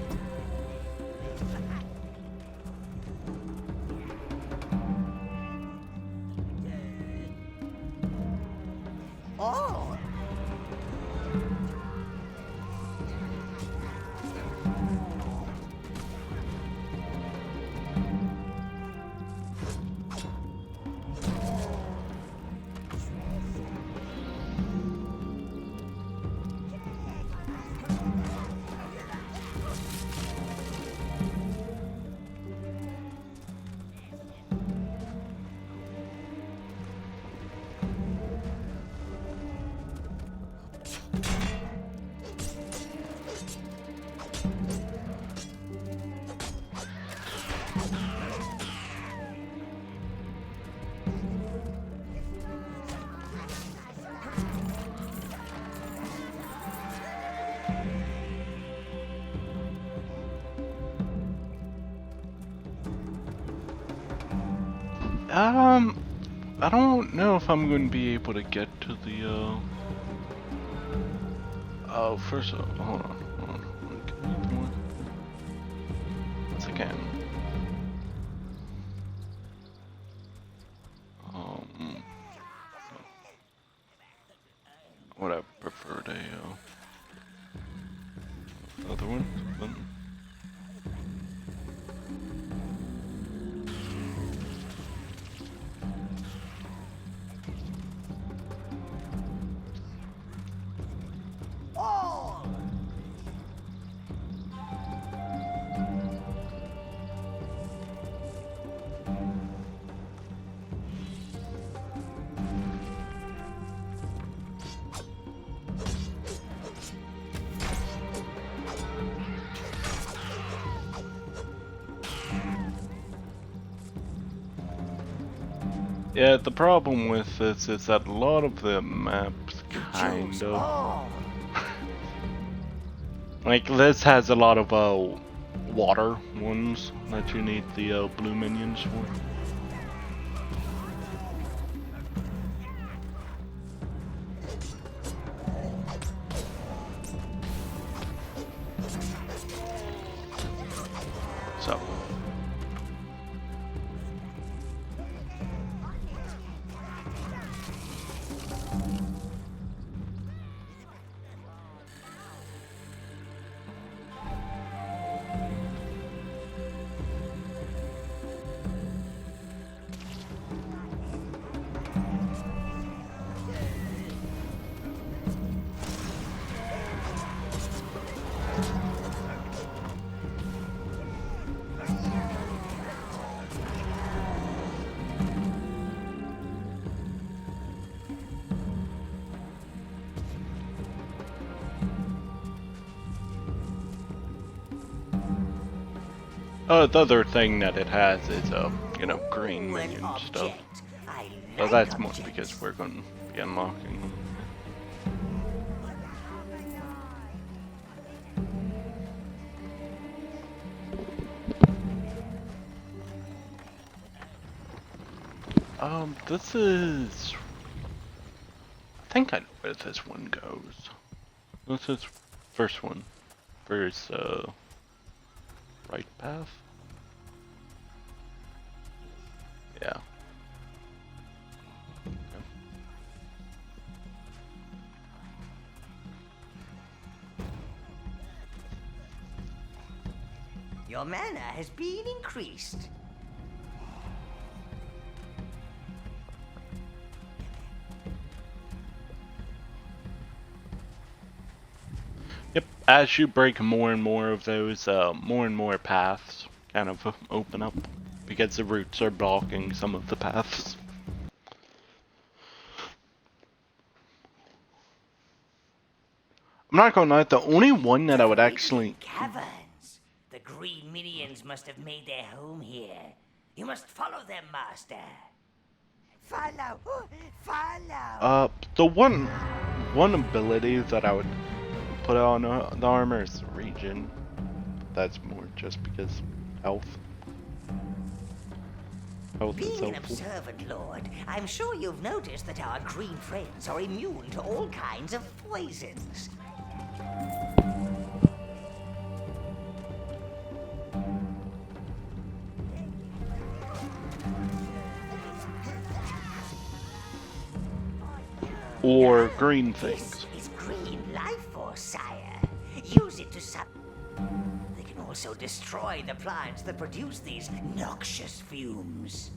Oh! I don't know if I'm going to be able to get to the, Oh, first of all, hold on. Once again. Would I prefer to, Other one. Yeah, the problem with this is that a lot of the maps kind of... like, this has a lot of water ones that you need the blue minions for. So... the other thing that it has is, you know, green minion stuff. But that's more because we're going to be unlocking them. This is... I think I know where this one goes. This is first one. First, right path? Yeah. Okay. Your mana has been increased. Yep, as you break more and more of those, more and more paths kind of open up, because the roots are blocking some of the paths. I'm not gonna lie, the only one that I would actually... Caverns. The green minions must have made their home here. You must follow them, master. Follow! Follow! The one ability that I would put on the armor is regen. That's more just because health. Health is Being an helpful. observant lord, I'm sure you've noticed that our green friends are immune to all kinds of poisons. Or green things. This is green life force, sire. Use it to They can also destroy the plants that produce these noxious fumes.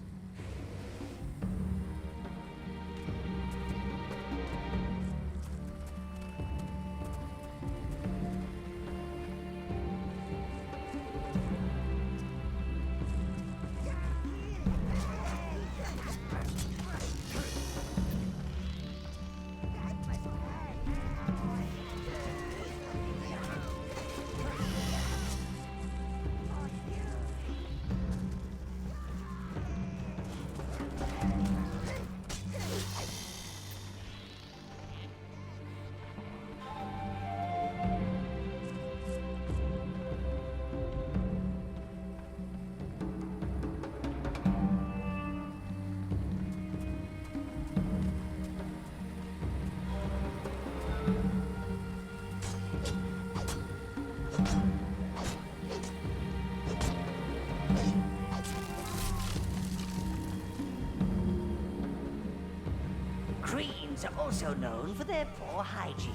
Greens are also known for their poor hygiene.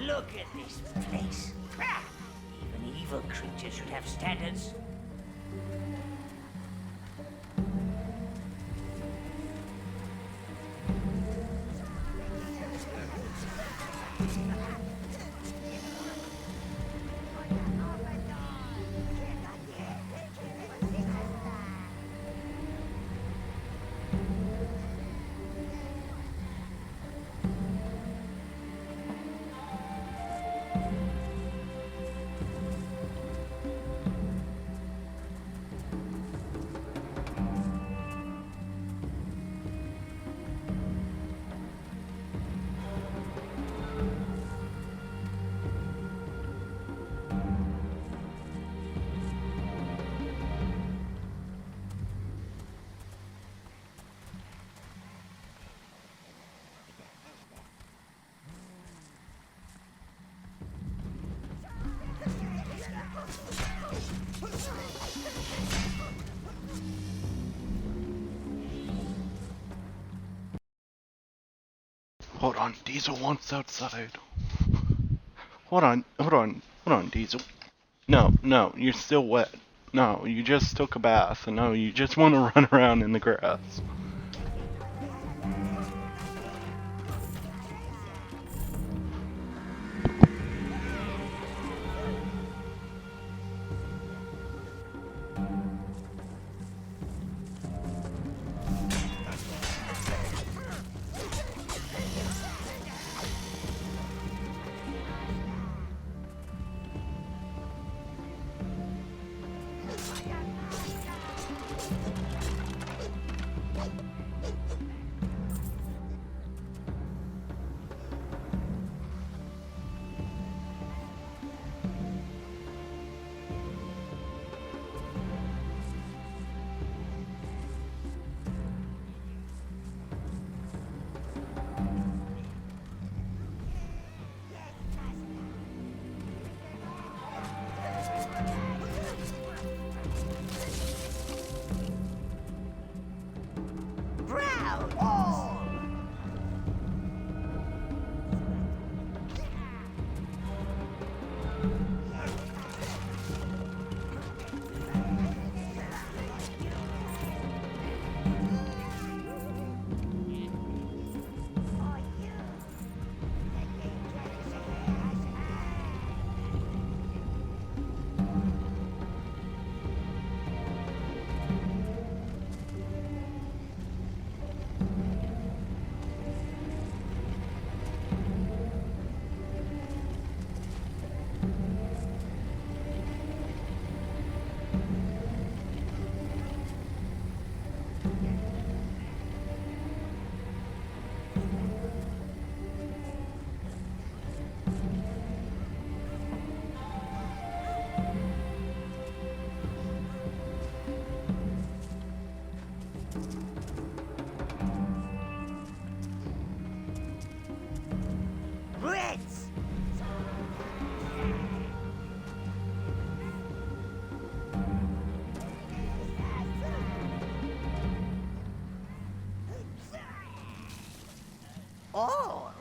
Look at this place. Even should have standards. Hold on, Diesel wants outside. Hold on, Diesel. No, you're still wet. No, you just took a bath. No, you just want to run around in the grass. Oh!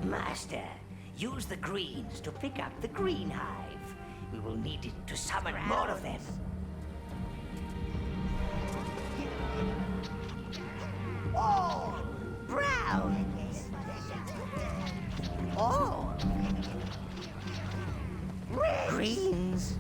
Master, use the greens to pick up the green hive. We will need it to summon more of them. Oh! Browns! Oh! Greens!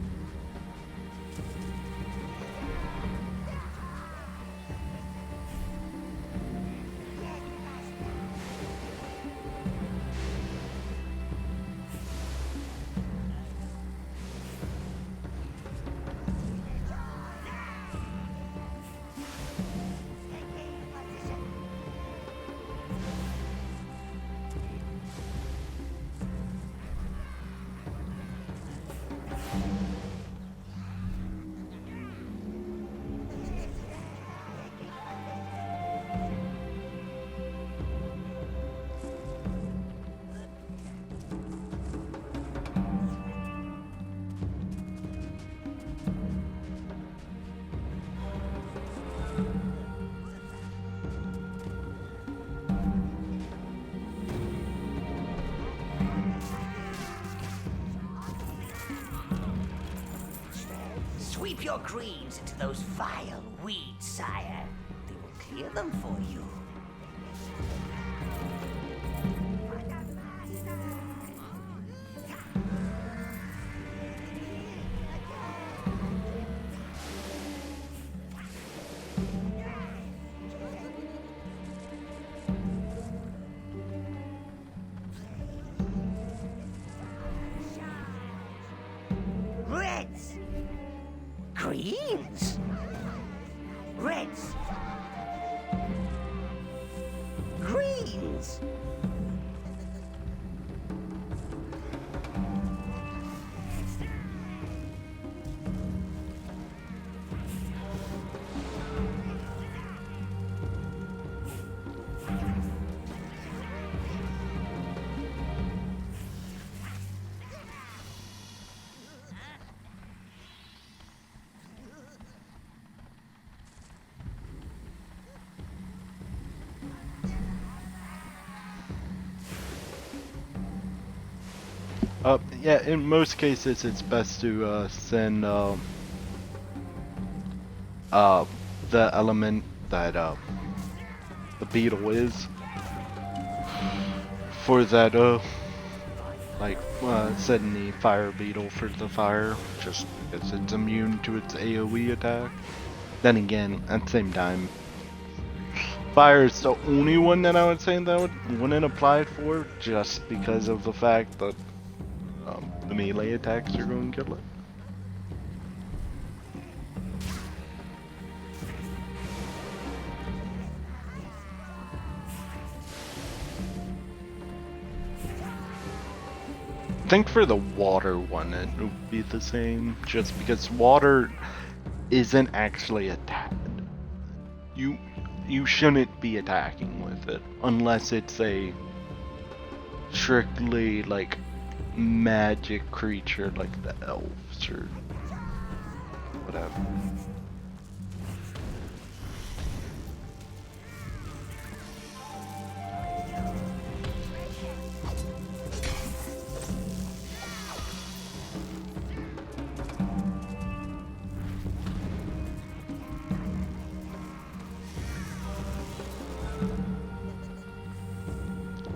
your greens into those vile weeds, sire. They will clear them for you. Reds! Greens! Reds! Greens! Yeah, in most cases it's best to send the element that the beetle is for that like setting the fire beetle for the fire, just because it's immune to its AoE attack. Then again, at the same time, fire is the only one that I would say that wouldn't apply for, just because of the fact that the melee attacks are going to kill it. I think for the water one it would be the same, just because water isn't actually attacked. You shouldn't be attacking with it unless it's a strictly like magic creature like the elves or whatever.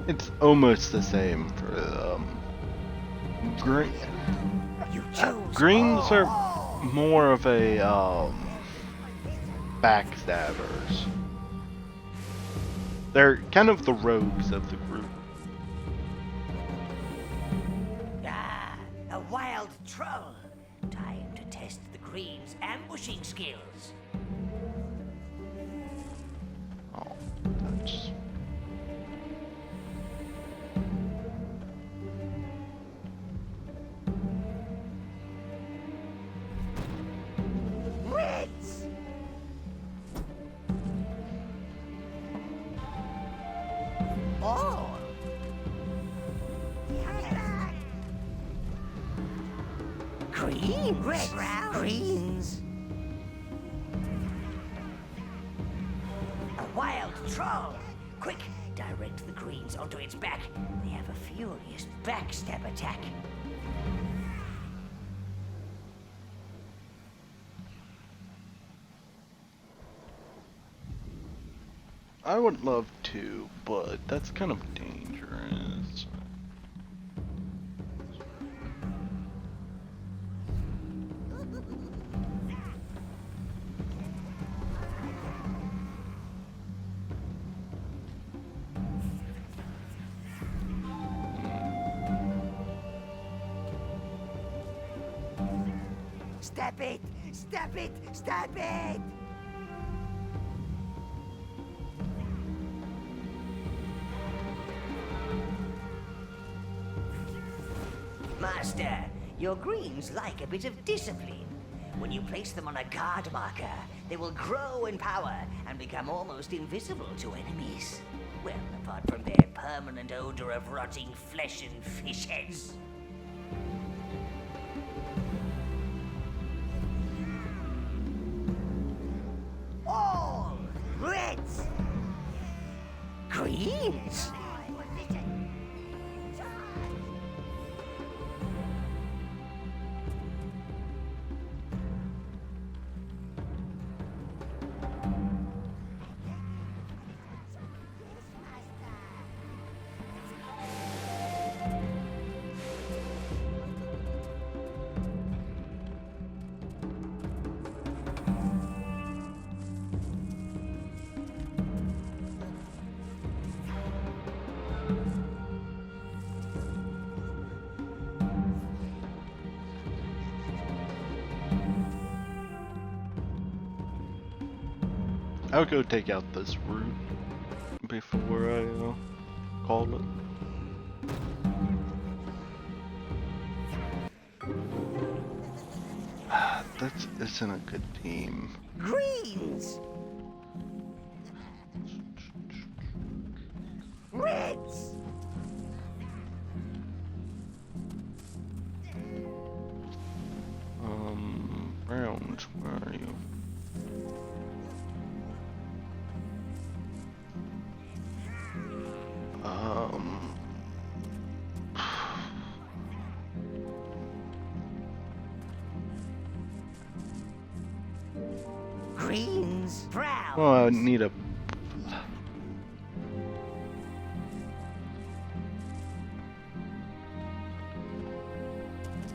It's almost the same for green. Greens are more of a backstabbers. They're kind of the rogues of the group. Ah, a wild troll. Time to test the greens' ambushing skills. Oh, that's... Reds! Oh! Green! Red! Greens! A wild troll! Quick! Direct the greens onto its back. They have a furious backstab attack. I would love to, but that's kind of dangerous. Stop it! Stop it! Stop it! Master, your greens like a bit of discipline. When you place them on a guard marker, they will grow in power and become almost invisible to enemies. Well, apart from their permanent odor of rotting flesh and fish heads. All reds! Greens! I'll go take out this route before I call it. That isn't a good team. Greens! Reds! Browns, where are you? Greens, browns. Well, I need a.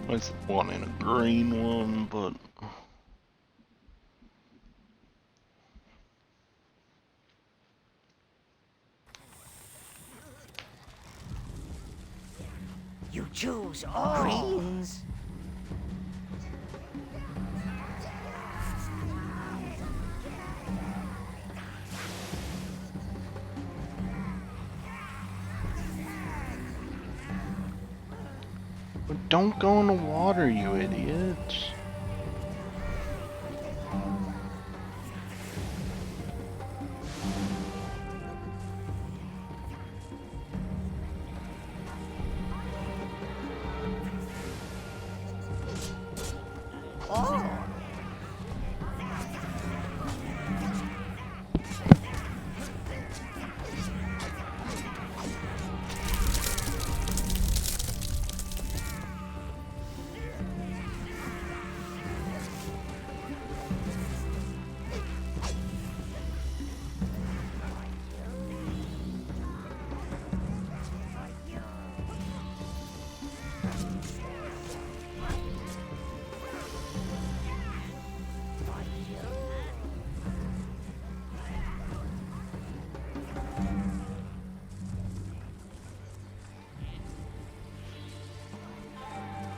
I was wanting a green one, but. You choose all greens. But don't go in the water, you idiots.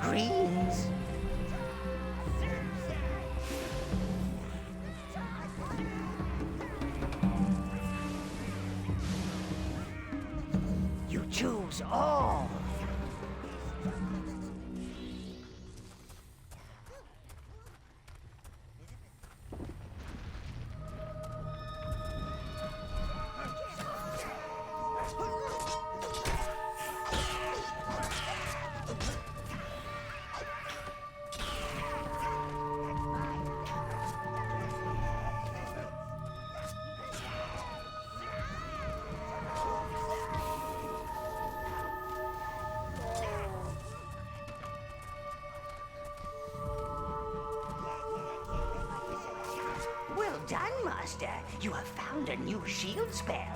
Greens. You choose all. Well done, Master. You have found a new shield spell.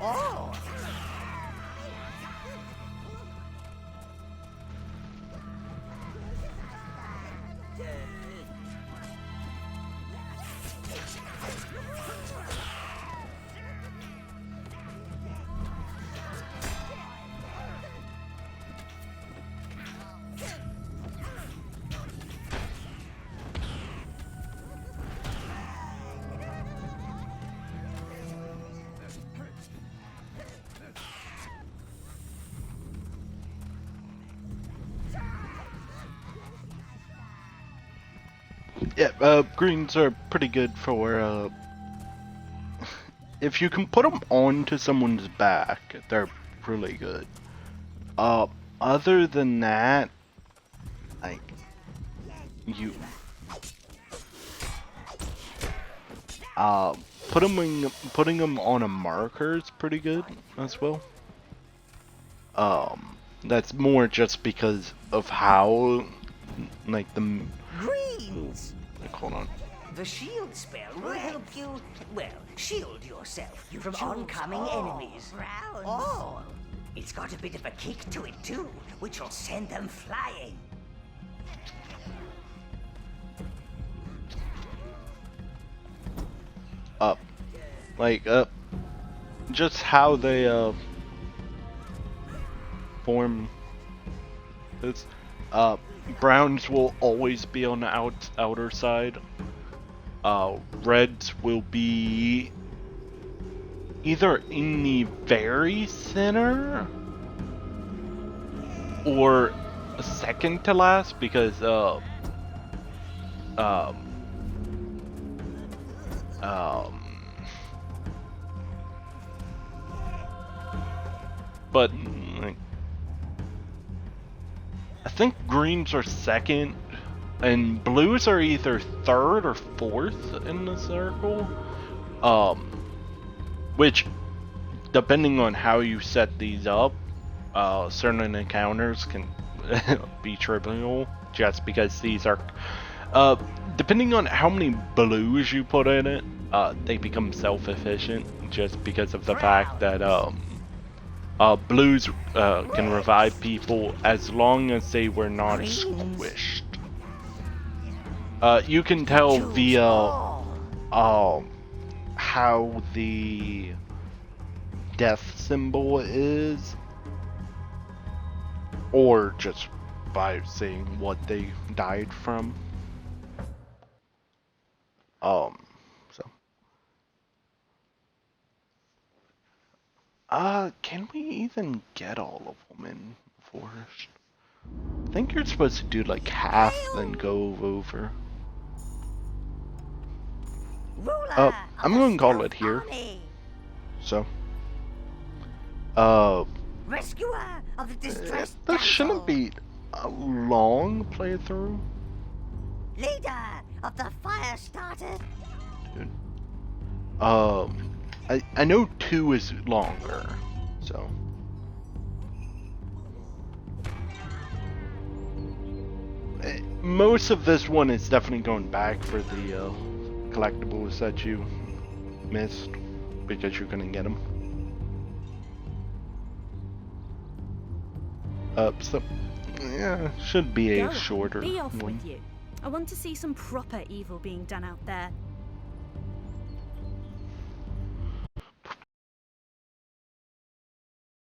Oh! Yeah, greens are pretty good for, if you can put them onto someone's back, they're really good. Other than that, like, putting them on a marker is pretty good as well. That's more just because of how, like, the greetings. Like, hold on. The shield spell will help you, well, shield yourself from oncoming enemies. All. It's got a bit of a kick to it too, which will send them flying. Up. Like, just how they, form this. Browns will always be on the outer side. Reds will be either in the very center or second to last, because but like, I think greens are second and blues are either third or fourth in the circle. Which, depending on how you set these up, certain encounters can be trivial, just because these are, depending on how many blues you put in it, they become self-efficient, just because of the fact that, blues can revive people as long as they were not squished. You can tell via how the death symbol is, or just by seeing what they died from. Can we even get all of them in Forest? I think you're supposed to do like half, then go over. I'm gonna call it here. So, Rescuer of the distressed that shouldn't be a long playthrough. Leader of the fire starter. Dude. I know 2 is longer, so. Most of this one is definitely going back for the collectibles that you missed because you couldn't get them. So yeah, should be a shorter Be off one. with you. I want to see some proper evil being done out there.